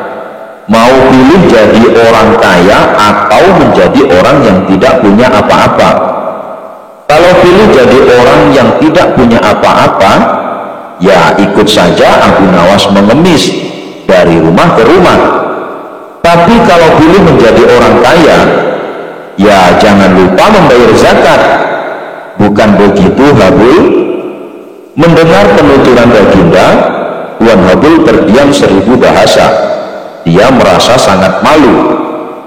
Mau pilih jadi orang kaya atau menjadi orang yang tidak punya apa-apa? Kalau pilih jadi orang yang tidak punya apa-apa, ya ikut saja Abu Nawas mengemis dari rumah ke rumah. Tapi kalau pilih menjadi orang kaya, ya jangan lupa membayar zakat. Bukan begitu Habul? Mendengar penuturan baginda, Tuan Habul terdiam 1000 bahasa. Dia merasa sangat malu.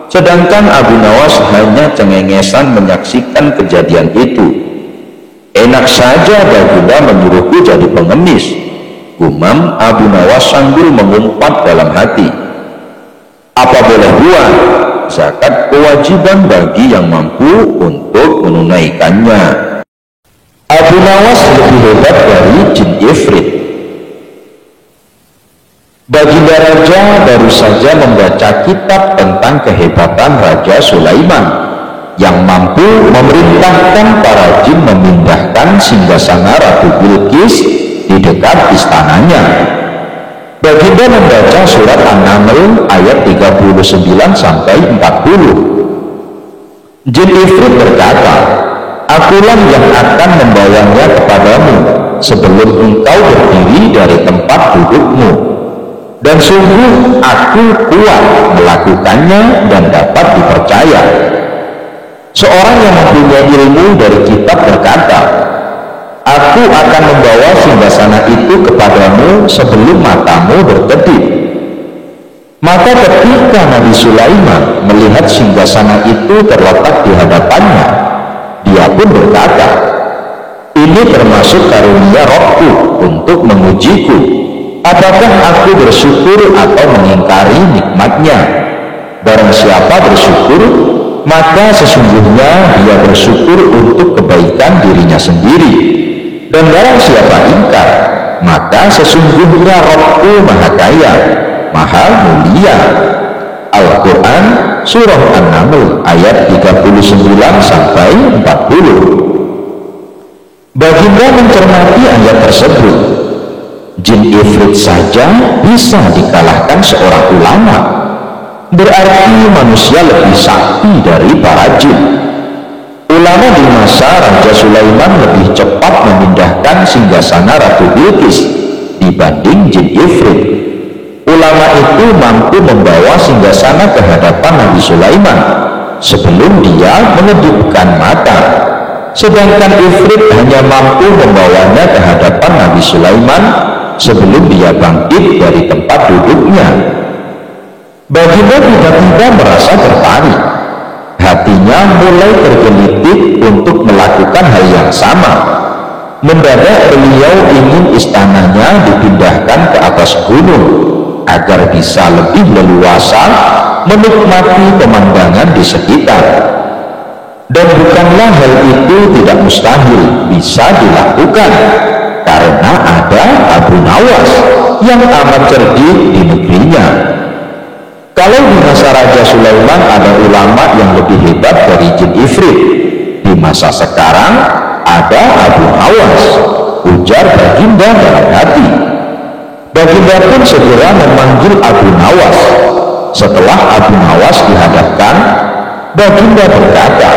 Sedangkan Abu Nawas hanya cengengesan menyaksikan kejadian itu. Enak saja baginda menyuruhku jadi pengemis, gumam Abu Nawas sambil mengumpat dalam hati. Apa boleh buat? Zakat kewajiban bagi yang mampu untuk menunaikannya. Abu Nawas lebih hebat dari jin ifrit. Baginda raja baru saja membaca kitab tentang kehebatan Raja Sulaiman yang mampu memerintahkan para jin memindahkan singgasana Ratu Bilqis di dekat istananya. Baginda membaca surat An-Naml ayat 39 sampai 40. Jin ifrit berkata, akulah yang akan membawanya kepadamu sebelum engkau berdiri dari tempat dudukmu. Dan sungguh aku kuat melakukannya dan dapat dipercaya. Seorang yang mempunyai ilmu dari kitab berkata, "Aku akan membawa singgasana itu kepadamu sebelum matamu berkedip." Maka ketika Nabi Sulaiman melihat singgasana itu terletak di hadapannya, dia pun berkata, "Ini termasuk karunia Rohku untuk mengujiku, apakah aku bersyukur atau mengingkari nikmatnya. Barang siapa bersyukur, maka sesungguhnya dia bersyukur untuk kebaikan dirinya sendiri. Dan barang siapa ingkar, maka sesungguhnya Rohku Maha Kaya, Maha Mulia." Al-Quran Surah An-Naml ayat 39 sampai 40. Baginda mencermati ayat tersebut. Jin ifrit saja bisa dikalahkan seorang ulama. Berarti manusia lebih sakti dari para jin. Ulama di masa Raja Sulaiman lebih cepat memindahkan singgasana Ratu Bilqis dibanding jin ifrit. Ulama itu mampu membawa singgasana ke hadapan Nabi Sulaiman sebelum dia mengedipkan mata, sedangkan ifrit hanya mampu membawanya ke hadapan Nabi Sulaiman sebelum dia bangkit dari tempat duduknya. Baginda tiba-tiba merasa tertarik. Hatinya mulai tergelitik untuk melakukan hal yang sama. Mendadak beliau ingin istananya dipindahkan ke atas gunung agar bisa lebih leluasa menikmati pemandangan di sekitar. Dan bukanlah hal itu tidak mustahil bisa dilakukan, karena ada Abu Nawas yang amat cerdik di negerinya. Kalau di masa Raja Sulaiman ada ulama yang lebih hebat dari jin ifrit, di masa sekarang ada Abu Nawas, ujar Baginda dalam hati. Baginda pun segera memanggil Abu Nawas. Setelah Abu Nawas dihadapkan, Baginda berkata,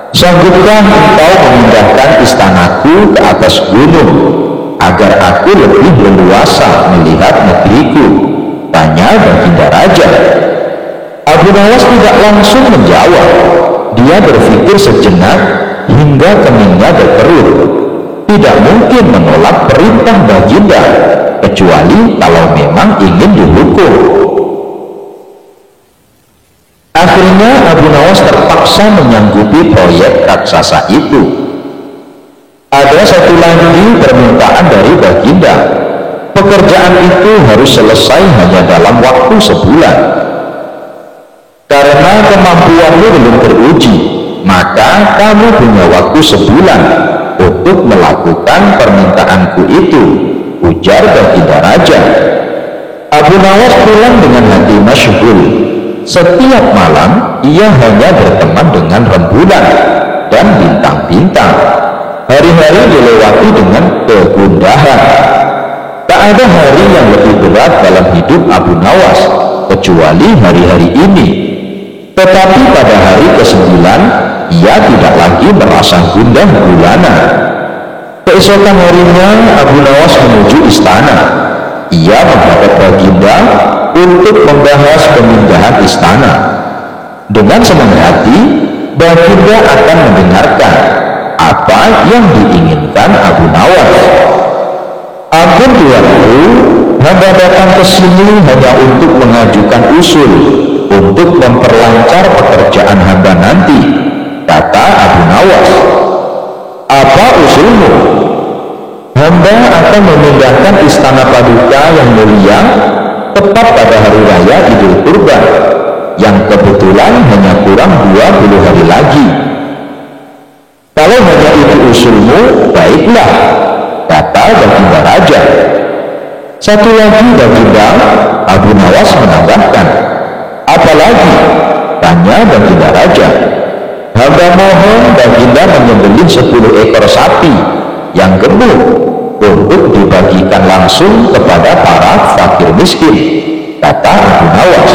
"Sanggupkah engkau memindahkan istanaku ke atas gunung agar aku lebih leluasa melihat negeriku?" tanya Baginda Raja. Abu Nawas tidak langsung menjawab. Dia berpikir sejenak hingga keningnya berkerut. Tidak mungkin menolak perintah Baginda, kecuali kalau memang ingin dihukum. Akhirnya Abu Nawas terpaksa menyanggupi proyek raksasa itu. Ada satu lagi permintaan dari Baginda. Pekerjaan itu harus selesai hanya dalam waktu sebulan. Karena kemampuanmu belum teruji, maka kamu punya waktu sebulan untuk melakukan permintaanku itu, ujar Baginda Raja. Abu Nawas pulang dengan hati masyghul. Setiap malam ia hanya berteman dengan rembulan dan bintang-bintang. Hari-hari dilewati dengan kegundahan. Tak ada hari yang lebih berat dalam hidup Abu Nawas kecuali hari-hari ini. Tetapi pada hari ke-9 ia tidak lagi merasa gundah gulana. Keesokan harinya Abu Nawas menuju istana. Ia menghadap Baginda untuk membahas pemindahan istana. Dengan senang hati, Baginda akan mendengarkan apa yang diinginkan Abu Nawas. "Ampun tuanku, hamba datang ke sini hanya untuk mengajukan usul untuk memperlancar pekerjaan hamba nanti," kata Abu Nawas. "Apa usulmu?" "Hamba akan memindahkan istana Paduka yang mulia tepat pada hari raya Idul Kurban, yang kebetulan hanya kurang 20 hari lagi." "Kalau hanya itu usulmu, baiklah," kata Baginda Raja. "Satu lagi Baginda," Abu Nawas menambahkan. "Apa lagi?" tanya Baginda Raja. "Hamba mohon Baginda menyembelih 10 ekor sapi yang gemuk untuk dibagikan langsung kepada para fakir miskin," kata Abu Nawas.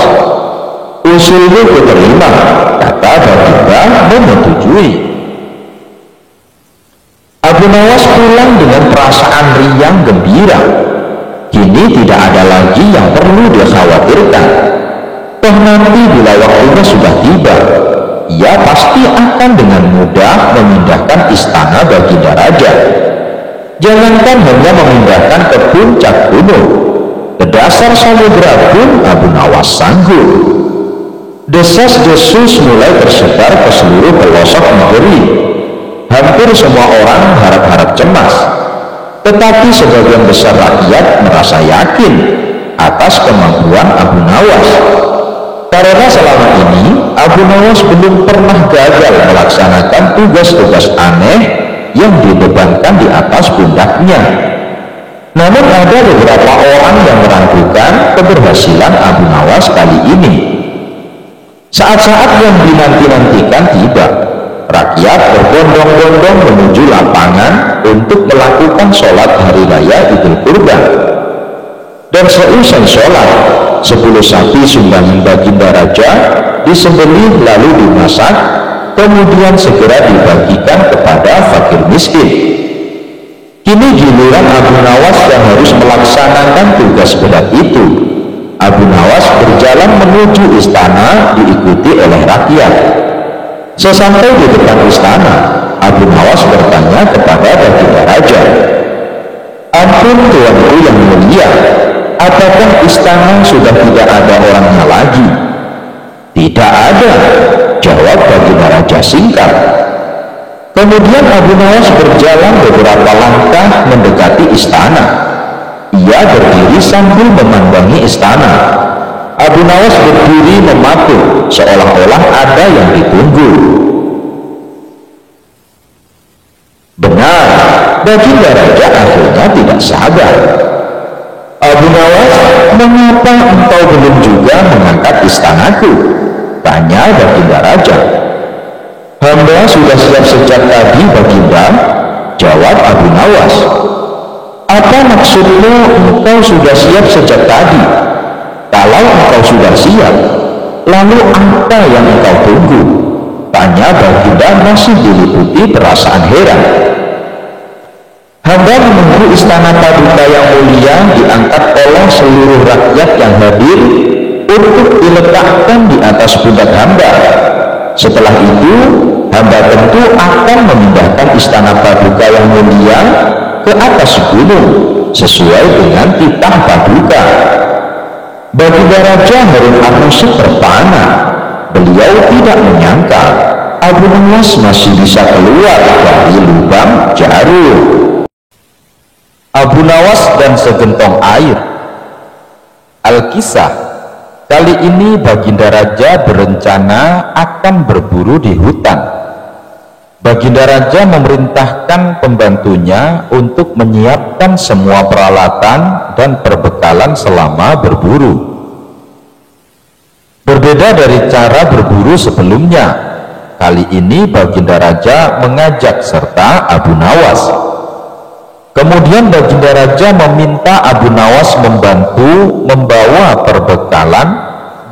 "Usulmu kuterima," kata Baginda menyetujui. Abu Nawas pulang dengan perasaan riang gembira. Kini tidak ada lagi yang perlu dikhawatirkan. Toh nanti bila waktunya sudah tiba, ia pasti akan dengan mudah memindahkan istana Baginda Raja. Jangankan hanya memindahkan ke puncak gunung, ke dasar samudera pun Abu Nawas sanggup. Desas-desus mulai tersebar ke seluruh pelosok negeri. Hampir semua orang harap-harap cemas, tetapi sebagian besar rakyat merasa yakin atas kemampuan Abu Nawas, karena selama ini Abu Nawas belum pernah gagal melaksanakan tugas-tugas aneh yang dibebankan di atas pundaknya. Namun ada beberapa orang yang meragukan keberhasilan Abu Nawas kali ini. Saat-saat yang dinanti-nantikan tiba. Rakyat berbondong-bondong menuju lapangan untuk melakukan sholat hari raya Idul Kurban. Dan seusai sholat, 10 sapi sumbangan Baginda Raja disembelih lalu dimasak, kemudian segera dibagikan kepada fakir miskin. Kini giliran Abu Nawas yang harus melaksanakan tugas berat itu. Abu Nawas berjalan menuju istana diikuti oleh rakyat. Sesampai di depan istana, Abu Nawas bertanya kepada Baginda Raja, "Ampun tuanku yang mulia, apakah istana sudah tidak ada orangnya lagi?" "Tidak ada," jawab Baginda Raja singkat. Kemudian Abu Nawas berjalan beberapa langkah mendekati istana. Ia berdiri sambil memandangi istana. Abu Nawas berdiri mematung seolah-olah ada yang ditunggu. Benar, Baginda Raja akhirnya tidak sabar. "Abu Nawas, mengapa engkau belum juga mengangkat istanaku?" tanya Baginda Raja. "Hamba sudah siap sejak tadi, Baginda," jawab Abu Nawas. "Apa maksudmu engkau sudah siap sejak tadi? Kalau engkau sudah siap, lalu apa yang engkau tunggu?" tanya Baginda masih diliputi perasaan heran. "Hamba menunggu istana Paduka yang mulia diangkat oleh seluruh rakyat yang hadir untuk diletakkan di atas pundak hamba. Setelah itu, hamba tentu akan memindahkan istana Paduka yang mulia ke atas gunung sesuai dengan titah Paduka." Baginda Raja Harun ar-Rasyid terpana. Beliau tidak menyangka Abu Nawas masih bisa keluar dari lubang jarum. Abu Nawas dan segentong air. Alkisah, kali ini Baginda Raja berencana akan berburu di hutan. Baginda Raja memerintahkan pembantunya untuk menyiapkan semua peralatan dan perbekalan selama berburu. Berbeda dari cara berburu sebelumnya, kali ini Baginda Raja mengajak serta Abu Nawas. Kemudian Baginda Raja meminta Abu Nawas membantu membawa perbekalan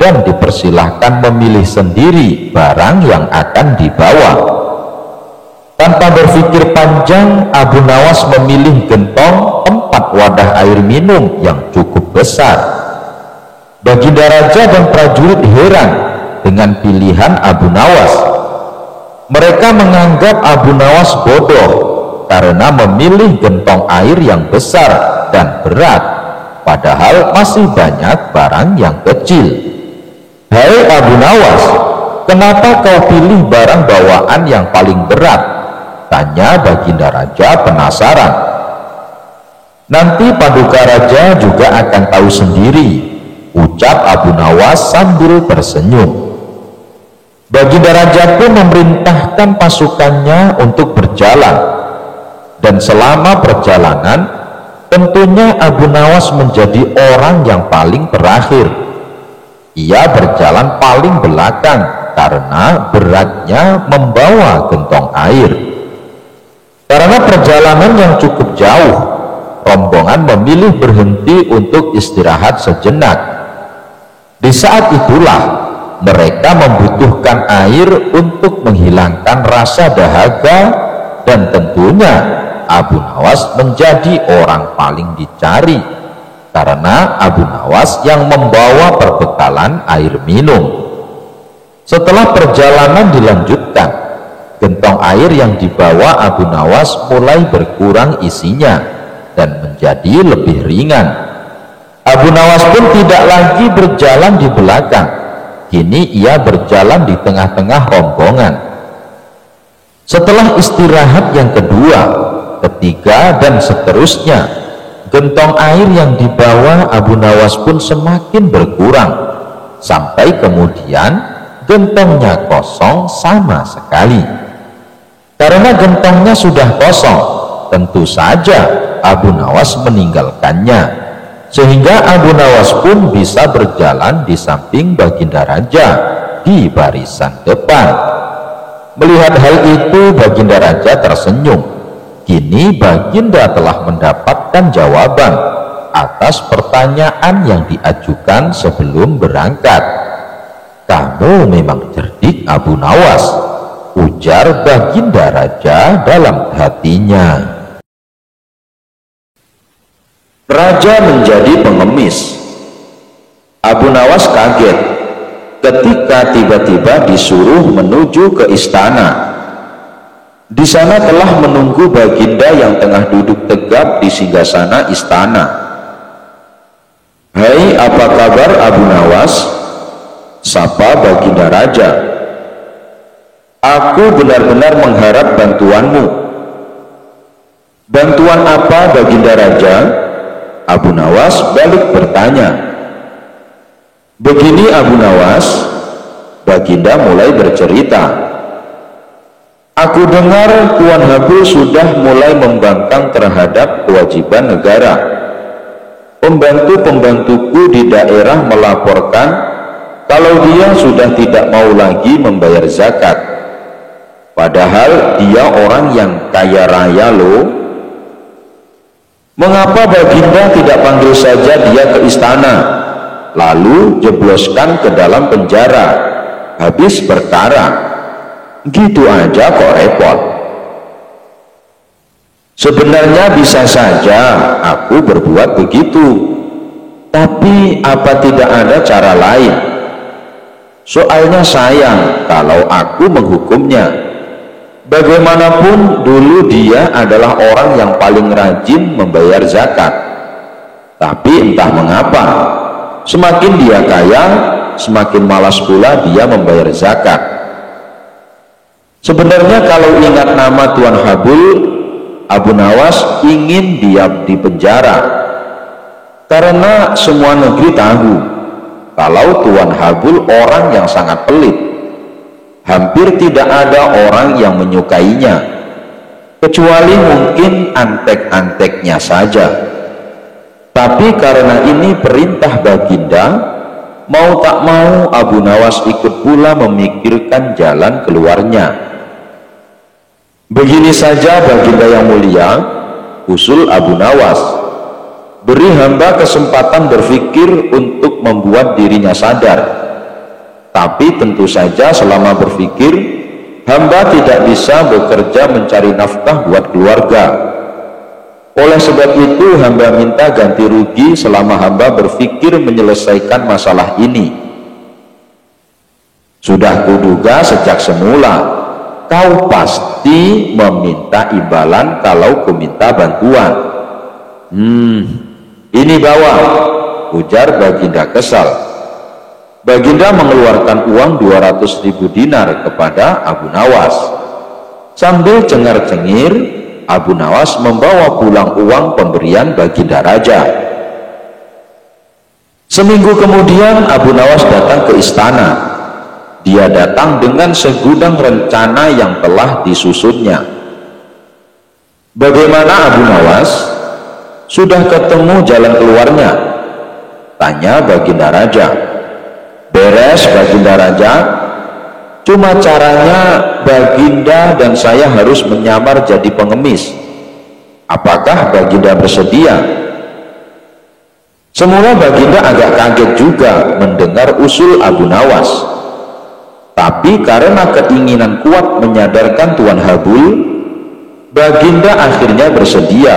dan dipersilahkan memilih sendiri barang yang akan dibawa. Tanpa berpikir panjang, Abu Nawas memilih gentong tempat wadah air minum yang cukup besar. Baginda Raja dan prajurit heran dengan pilihan Abu Nawas. Mereka menganggap Abu Nawas bodoh karena memilih gentong air yang besar dan berat, padahal masih banyak barang yang kecil. "Hai Abu Nawas, kenapa kau pilih barang bawaan yang paling berat?" tanya Baginda Raja penasaran. "Nanti Paduka Raja juga akan tahu sendiri," ucap Abu Nawas sambil tersenyum. Baginda Raja pun memerintahkan pasukannya untuk berjalan. Dan selama perjalanan, tentunya Abu Nawas menjadi orang yang paling terakhir. Ia berjalan paling belakang karena beratnya membawa gentong air. Karena perjalanan yang cukup jauh, rombongan memilih berhenti untuk istirahat sejenak. Di saat itulah mereka membutuhkan air untuk menghilangkan rasa dahaga, dan tentunya Abu Nawas menjadi orang paling dicari karena Abu Nawas yang membawa perbekalan air minum. Setelah perjalanan dilanjutkan, gentong air yang dibawa Abu Nawas mulai berkurang isinya dan menjadi lebih ringan. Abu Nawas pun tidak lagi berjalan di belakang, kini ia berjalan di tengah-tengah rombongan. Setelah istirahat yang kedua, ketiga, dan seterusnya, gentong air yang dibawa Abu Nawas pun semakin berkurang, sampai kemudian gentongnya kosong sama sekali. Karena gentongnya sudah kosong, tentu saja Abu Nawas meninggalkannya, sehingga Abu Nawas pun bisa berjalan di samping Baginda Raja di barisan depan. Melihat hal itu, Baginda Raja tersenyum. Kini Baginda telah mendapatkan jawaban atas pertanyaan yang diajukan sebelum berangkat. "Kamu memang cerdik, Abu Nawas," ujar Baginda Raja dalam hatinya. Raja menjadi pengemis. Abu Nawas kaget ketika tiba-tiba disuruh menuju ke istana. Di sana telah menunggu Baginda yang tengah duduk tegap di singgasana istana. "Hai, apa kabar Abu Nawas?" sapa Baginda Raja. "Aku benar-benar mengharap bantuanmu." "Bantuan apa, Baginda Raja?" Abu Nawas balik bertanya. "Begini Abu Nawas," Baginda mulai bercerita. "Aku dengar Tuan Habul sudah mulai membangkang terhadap kewajiban negara. Pembantu-pembantuku di daerah melaporkan kalau dia sudah tidak mau lagi membayar zakat. Padahal dia orang yang kaya raya loh. Mengapa Baginda tidak panggil saja dia ke istana, lalu jebloskan ke dalam penjara, habis perkara? Gitu aja kok repot." "Sebenarnya bisa saja aku berbuat begitu, tapi apa tidak ada cara lain? Soalnya sayang kalau aku menghukumnya. Bagaimanapun dulu dia adalah orang yang paling rajin membayar zakat. Tapi entah mengapa, semakin dia kaya, semakin malas pula dia membayar zakat. Sebenarnya kalau ingat nama Tuan Habul, Abu Nawas ingin diam di penjara. Karena semua negeri tahu kalau Tuan Habul orang yang sangat pelit. Hampir tidak ada orang yang menyukainya, kecuali mungkin antek-anteknya saja. Tapi karena ini perintah Baginda, mau tak mau Abu Nawas ikut pula memikirkan jalan keluarnya. Begini saja Baginda yang mulia, usul Abu Nawas. Beri hamba kesempatan berpikir untuk membuat dirinya sadar. Tapi tentu saja selama berpikir, hamba tidak bisa bekerja mencari nafkah buat keluarga. Oleh sebab itu hamba minta ganti rugi selama hamba berpikir menyelesaikan masalah ini. Sudah kuduga sejak semula, kau pasti meminta imbalan kalau ku minta bantuan. Ini bawa, ujar Baginda kesal. Baginda mengeluarkan uang 200.000 dinar kepada Abu Nawas. Sambil cengar-cengir, Abu Nawas membawa pulang uang pemberian Baginda Raja. Seminggu kemudian Abu Nawas datang ke istana. Dia datang dengan segudang rencana yang telah disusunnya. "Bagaimana Abu Nawas? Sudah ketemu jalan keluarnya?" tanya Baginda Raja. "Beres Baginda Raja, cuma caranya Baginda dan saya harus menyamar jadi pengemis. Apakah Baginda bersedia?" Semula Baginda agak kaget juga mendengar usul Abu Nawas. Tapi karena keinginan kuat menyadarkan Tuan Habul, Baginda akhirnya bersedia.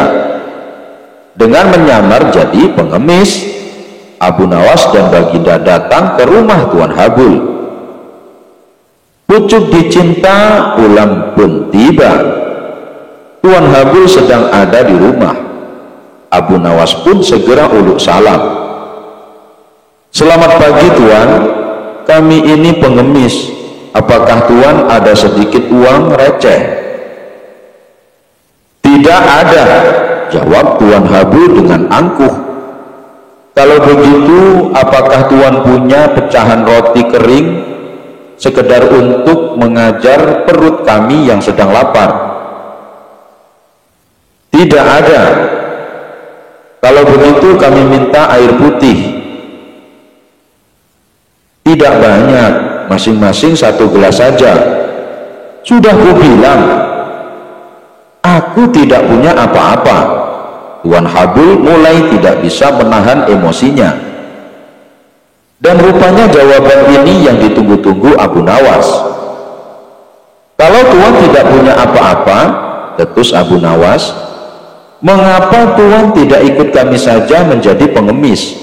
Dengan menyamar jadi pengemis, Abu Nawas dan Baginda datang ke rumah Tuan Habul. Pucuk dicinta pulang pun tiba. Tuan Habul sedang ada di rumah. Abu Nawas pun segera uluk salam. "Selamat pagi Tuan, kami ini pengemis. Apakah Tuan ada sedikit uang receh?" "Tidak ada," jawab Tuan Habul dengan angkuh. "Kalau begitu, apakah Tuan punya pecahan roti kering sekedar untuk mengajar perut kami yang sedang lapar?" "Tidak ada." "Kalau begitu kami minta air putih." "Tidak banyak, masing-masing 1 gelas saja." "Sudah kubilang, aku tidak punya apa-apa." Tuan Habul mulai tidak bisa menahan emosinya. Dan rupanya jawaban ini yang ditunggu-tunggu Abu Nawas. "Kalau Tuan tidak punya apa-apa," tetus Abu Nawas, "mengapa Tuan tidak ikut kami saja menjadi pengemis?"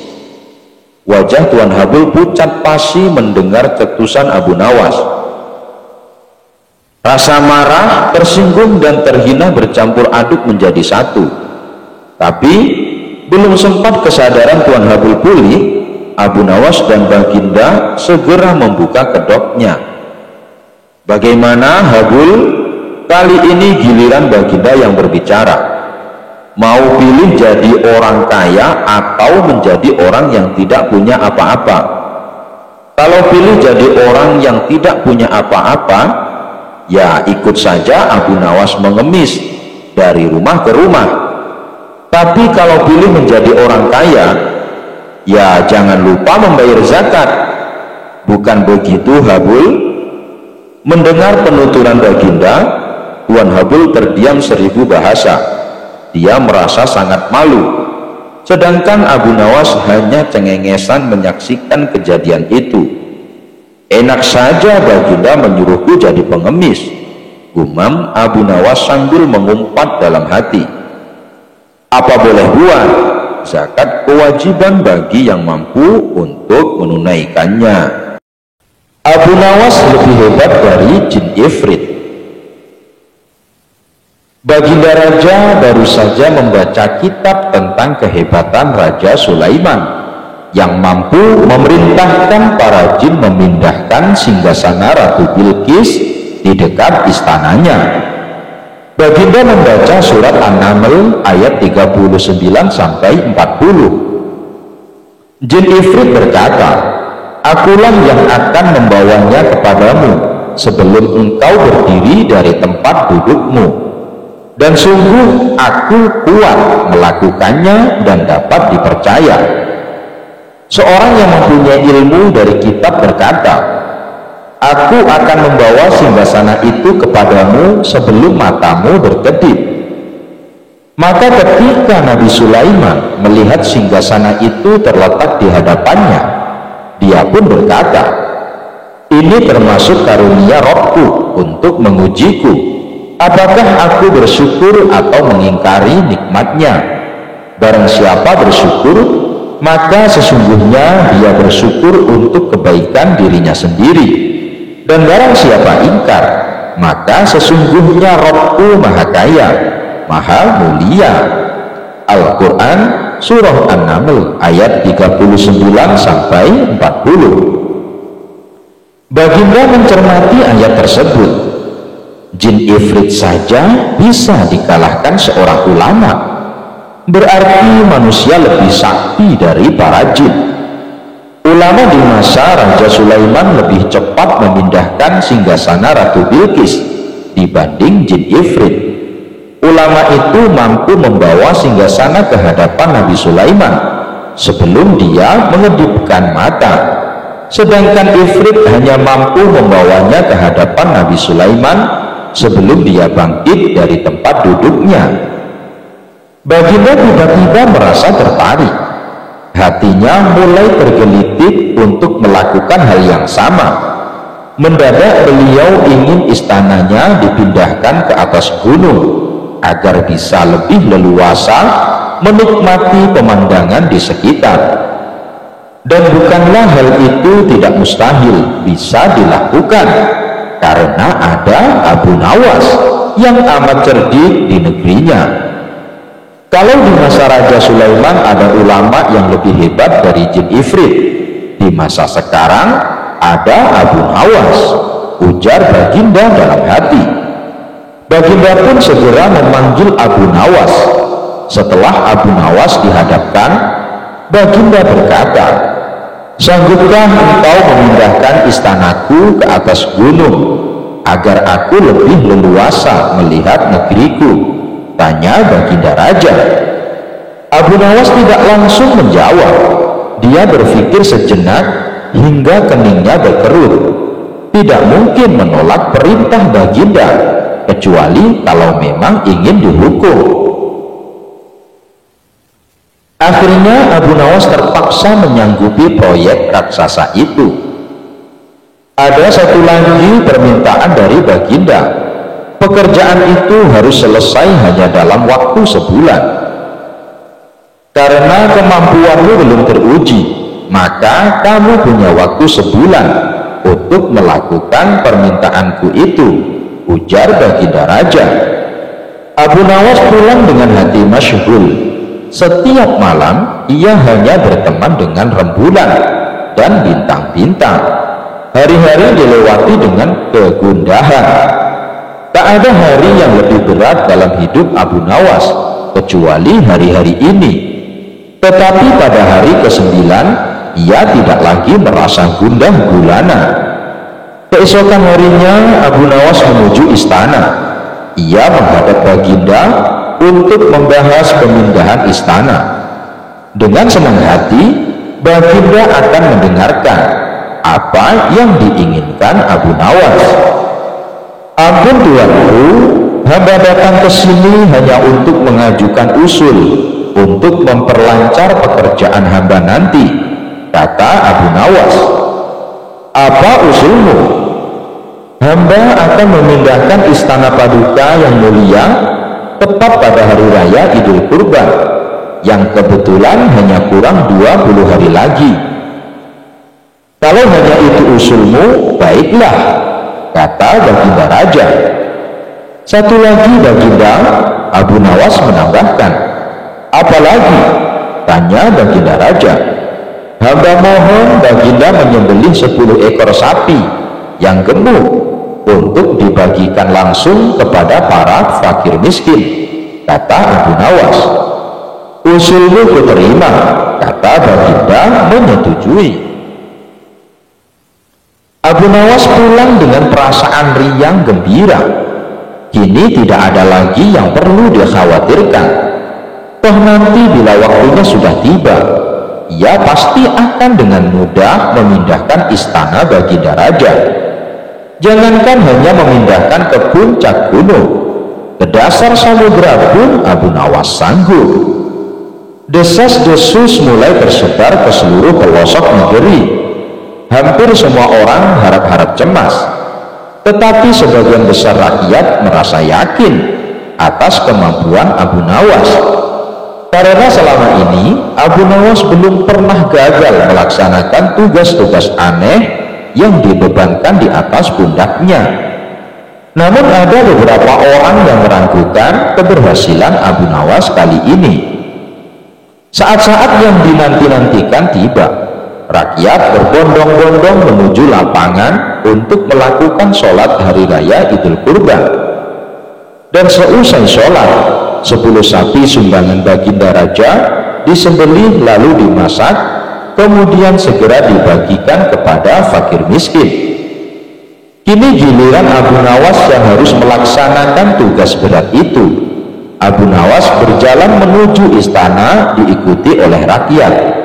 Wajah Tuan Habul pucat pasi mendengar cetusan Abu Nawas. Rasa marah, tersinggung, dan terhina bercampur aduk menjadi satu. Tapi belum sempat kesadaran Tuan Habul pulih, Abu Nawas dan Baginda segera membuka kedoknya. "Bagaimana Habul? Kali ini giliran Baginda yang berbicara. Mau pilih jadi orang kaya atau menjadi orang yang tidak punya apa-apa?" "Kalau pilih jadi orang yang tidak punya apa-apa, ya ikut saja Abu Nawas mengemis dari rumah ke rumah. Tapi kalau pilih menjadi orang kaya, ya jangan lupa membayar zakat. Bukan begitu Habul?" Mendengar penuturan Baginda, Tuan Habul terdiam 1000 bahasa. Dia merasa sangat malu. Sedangkan Abu Nawas hanya cengengesan menyaksikan kejadian itu. "Enak saja Baginda menyuruhku jadi pengemis," gumam Abu Nawas sambil mengumpat dalam hati. "Apa boleh buat, zakat kewajiban bagi yang mampu untuk menunaikannya." Abu Nawas lebih hebat dari jin ifrit. Baginda Raja baru saja membaca kitab tentang kehebatan Raja Sulaiman yang mampu memerintahkan para jin memindahkan singgasana Ratu Bilqis di dekat istananya. Baginda membaca surat An-Naml ayat 39 sampai 40. Jin ifrit berkata, "Akulah yang akan membawanya kepadamu sebelum engkau berdiri dari tempat dudukmu. Dan sungguh aku kuat melakukannya dan dapat dipercaya." Seorang yang mempunyai ilmu dari kitab berkata, "Aku akan membawa singgasana itu kepadamu sebelum matamu berkedip." Maka ketika Nabi Sulaiman melihat singgasana itu terletak di hadapannya, dia pun berkata, "Ini termasuk karunia Robku untuk mengujiku. Apakah aku bersyukur atau mengingkari nikmatnya? Barang siapa bersyukur, maka sesungguhnya dia bersyukur untuk kebaikan dirinya sendiri. Dan barang siapa ingkar, maka sesungguhnya Robku Maha Kaya, Maha Mulia." Al-Quran Surah An-Naml ayat 39 sampai 40. Baginda mencermati ayat tersebut. Jin ifrit saja bisa dikalahkan seorang ulama. Berarti manusia lebih sakti dari para jin. Ulama di masa Raja Sulaiman lebih cepat memindahkan singgasana Ratu Bilqis dibanding jin ifrit. Ulama itu mampu membawa singgasana ke hadapan Nabi Sulaiman sebelum dia mengedipkan mata. Sedangkan ifrit hanya mampu membawanya ke hadapan Nabi Sulaiman sebelum dia bangkit dari tempat duduknya. Baginda tiba-tiba merasa tertarik. Hatinya mulai tergelitik untuk melakukan hal yang sama. Mendadak beliau ingin istananya dipindahkan ke atas gunung agar bisa lebih leluasa menikmati pemandangan di sekitar. Dan bukanlah hal itu tidak mustahil, bisa dilakukan. karena ada Abu Nawas yang amat cerdik di negerinya. Kalau di masa Raja Sulaiman ada ulama yang lebih hebat dari jin ifrit, di masa sekarang ada Abu Nawas, ujar Baginda dalam hati. Baginda pun segera memanggil Abu Nawas. Setelah Abu Nawas dihadapkan, Baginda berkata, "Sanggupkah engkau memindahkan istanaku ke atas gunung agar aku lebih leluasa melihat negeriku?" tanya Baginda Raja. Abu Nawas tidak langsung menjawab. Dia berpikir sejenak hingga keningnya berkerut. Tidak mungkin menolak perintah Baginda, kecuali kalau memang ingin dihukum. Akhirnya Abu Nawas terpaksa menyanggupi proyek raksasa itu. Ada satu lagi permintaan dari Baginda. Pekerjaan itu harus selesai hanya dalam waktu sebulan. Karena kemampuanmu belum teruji, maka kamu punya waktu sebulan untuk melakukan permintaanku itu, ujar Baginda Raja. Abu Nawas pulang dengan hati masyghul. Setiap malam ia hanya berteman dengan rembulan dan bintang-bintang. Hari-hari dilewati dengan kegundahan. Tak ada hari yang lebih berat dalam hidup Abu Nawas kecuali hari-hari ini. Tetapi pada hari ke-9 ia tidak lagi merasa gundah gulana. Keesokan harinya Abu Nawas menuju istana. Ia menghadap Baginda untuk membahas pemindahan istana. Dengan senang hati, Baginda akan mendengarkan apa yang diinginkan Abu Nawas. "Ampun Tuanku, hamba datang ke sini hanya untuk mengajukan usul untuk memperlancar pekerjaan hamba nanti," kata Abu Nawas. "Apa usulmu?" "Hamba akan memindahkan istana paduka yang mulia tepat pada hari raya Idul Kurban, yang kebetulan hanya kurang 20 hari lagi." "Kalau hanya itu usulmu, baiklah," kata Baginda Raja. "Satu lagi Baginda," Abu Nawas menambahkan. "Apa lagi?" tanya Baginda Raja. "Hamba mohon Baginda menyembelih 10 ekor sapi yang gemuk untuk dibagikan langsung kepada para fakir miskin," kata Abu Nawas. "Usulmu kuterima," kata Baginda menyetujui. Abu Nawas pulang dengan perasaan riang gembira. Kini tidak ada lagi yang perlu dikhawatirkan. Toh nanti bila waktunya sudah tiba, ia pasti akan dengan mudah memindahkan istana Baginda Raja. Jangankan hanya memindahkan ke puncak gunung, ke dasar samudera pun Abu Nawas sanggup. Desas-desus mulai tersebar ke seluruh pelosok negeri. Hampir semua orang harap-harap cemas, tetapi sebagian besar rakyat merasa yakin atas kemampuan Abu Nawas. Karena selama ini Abu Nawas belum pernah gagal melaksanakan tugas-tugas aneh yang dibebankan di atas pundaknya. Namun ada beberapa orang yang meragukan keberhasilan Abu Nawas kali ini. Saat-saat yang dinanti-nantikan tiba. Rakyat berbondong-bondong menuju lapangan untuk melakukan sholat hari raya Idul Kurban. Dan seusai sholat, 10 sapi sumbangan Baginda Raja disembelih lalu dimasak, kemudian segera dibagikan kepada fakir miskin. Kini giliran Abu Nawas yang harus melaksanakan tugas berat itu. Abu Nawas berjalan menuju istana diikuti oleh rakyat.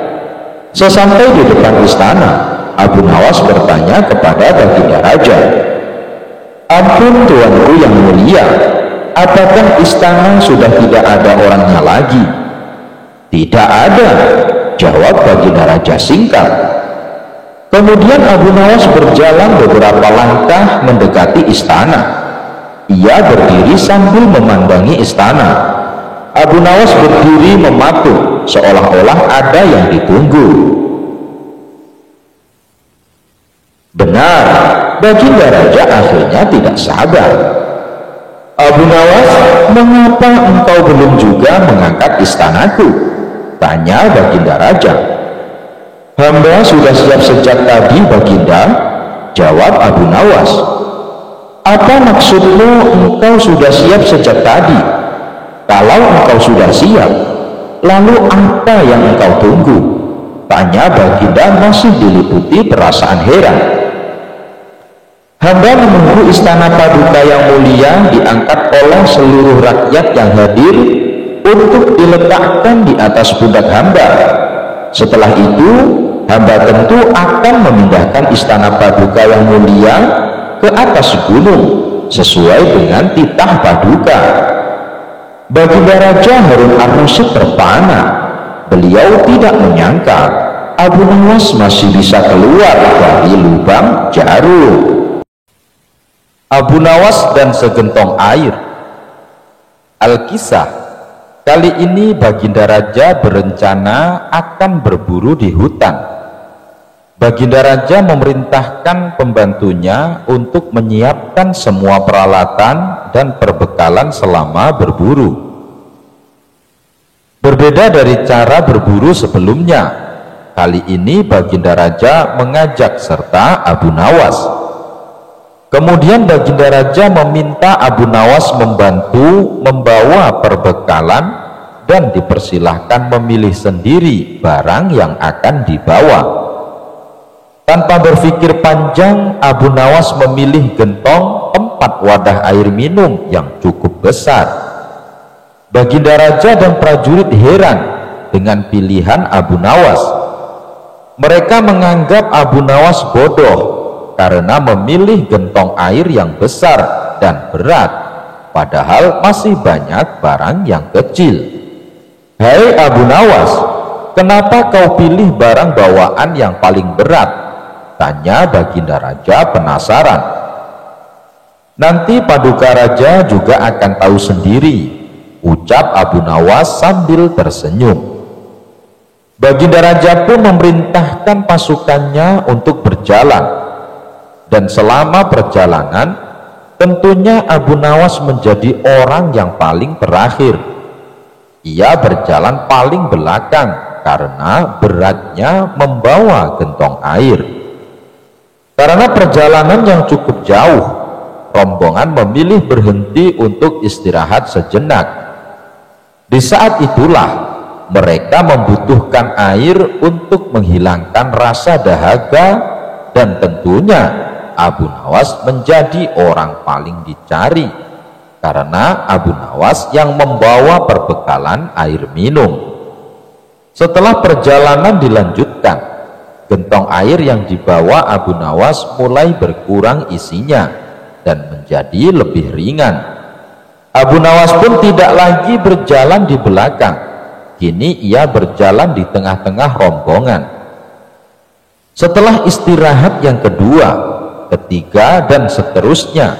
Sesampai di depan istana, Abu Nawas bertanya kepada Baginda Raja, "Ampun Tuanku yang mulia, apakah istana sudah tidak ada orangnya lagi?" "Tidak ada," jawab Baginda Raja singkat. Kemudian Abu Nawas berjalan beberapa langkah mendekati istana. Ia berdiri sambil memandangi istana. Abu Nawas berdiri mematung seolah-olah ada yang ditunggu. Benar, Baginda Raja akhirnya tidak sabar. "Abu Nawas, mengapa engkau belum juga mengangkat istanaku?" tanya Baginda Raja. "Hamba sudah siap sejak tadi, Baginda," jawab Abu Nawas. "Apa maksudmu engkau sudah siap sejak tadi? Kalau engkau sudah siap, lalu apa yang engkau tunggu?" tanya Baginda masih diliputi perasaan heran. "Hamba menunggu istana Paduka yang mulia diangkat oleh seluruh rakyat yang hadir untuk diletakkan di atas pundak hamba. Setelah itu, hamba tentu akan memindahkan istana Paduka yang mulia ke atas gunung sesuai dengan titah Paduka." Baginda Raja Harun ar-Rasyid terpana. Beliau tidak menyangka Abu Nawas masih bisa keluar dari lubang jarum. Abu Nawas dan segentong air. Al-Kisah. Kali ini Baginda Raja berencana akan berburu di hutan. Baginda Raja memerintahkan pembantunya untuk menyiapkan semua peralatan dan perbekalan selama berburu. Berbeda dari cara berburu sebelumnya, kali ini Baginda Raja mengajak serta Abu Nawas. Kemudian Baginda Raja meminta Abu Nawas membantu membawa perbekalan dan dipersilahkan memilih sendiri barang yang akan dibawa. Tanpa berpikir panjang, Abu Nawas memilih gentong 4 wadah air minum yang cukup besar. Baginda Raja dan prajurit heran dengan pilihan Abu Nawas. Mereka menganggap Abu Nawas bodoh karena memilih gentong air yang besar dan berat, padahal masih banyak barang yang kecil. "Hai Abu Nawas, kenapa kau pilih barang bawaan yang paling berat?" tanya Baginda Raja penasaran. "Nanti Paduka Raja juga akan tahu sendiri," ucap Abu Nawas sambil tersenyum. Baginda Raja pun memerintahkan pasukannya untuk berjalan. Dan selama perjalanan, tentunya Abu Nawas menjadi orang yang paling terakhir. Ia berjalan paling belakang karena beratnya membawa gentong air. Karena perjalanan yang cukup jauh, rombongan memilih berhenti untuk istirahat sejenak. Di saat itulah mereka membutuhkan air untuk menghilangkan rasa dahaga, dan tentunya Abu Nawas menjadi orang paling dicari karena Abu Nawas yang membawa perbekalan air minum. Setelah perjalanan dilanjutkan, gentong air yang dibawa Abu Nawas mulai berkurang isinya dan menjadi lebih ringan. Abu Nawas pun tidak lagi berjalan di belakang. Kini ia berjalan di tengah-tengah rombongan. Setelah istirahat yang kedua, ketiga, dan seterusnya,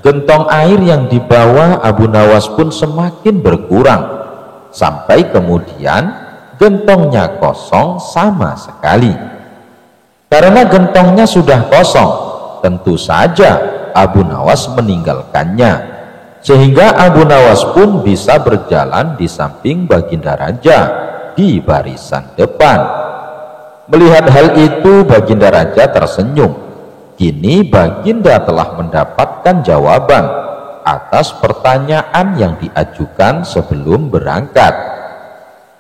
gentong air yang dibawa Abu Nawas pun semakin berkurang sampai kemudian gentongnya kosong sama sekali. Karena gentongnya sudah kosong, tentu saja Abu Nawas meninggalkannya, sehingga Abu Nawas pun bisa berjalan di samping Baginda Raja di barisan depan. Melihat hal itu, Baginda Raja tersenyum. Kini Baginda telah mendapatkan jawaban atas pertanyaan yang diajukan sebelum berangkat.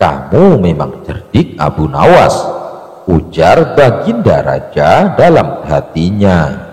"Kamu memang cerdik, Abu Nawas," ujar Baginda Raja dalam hatinya.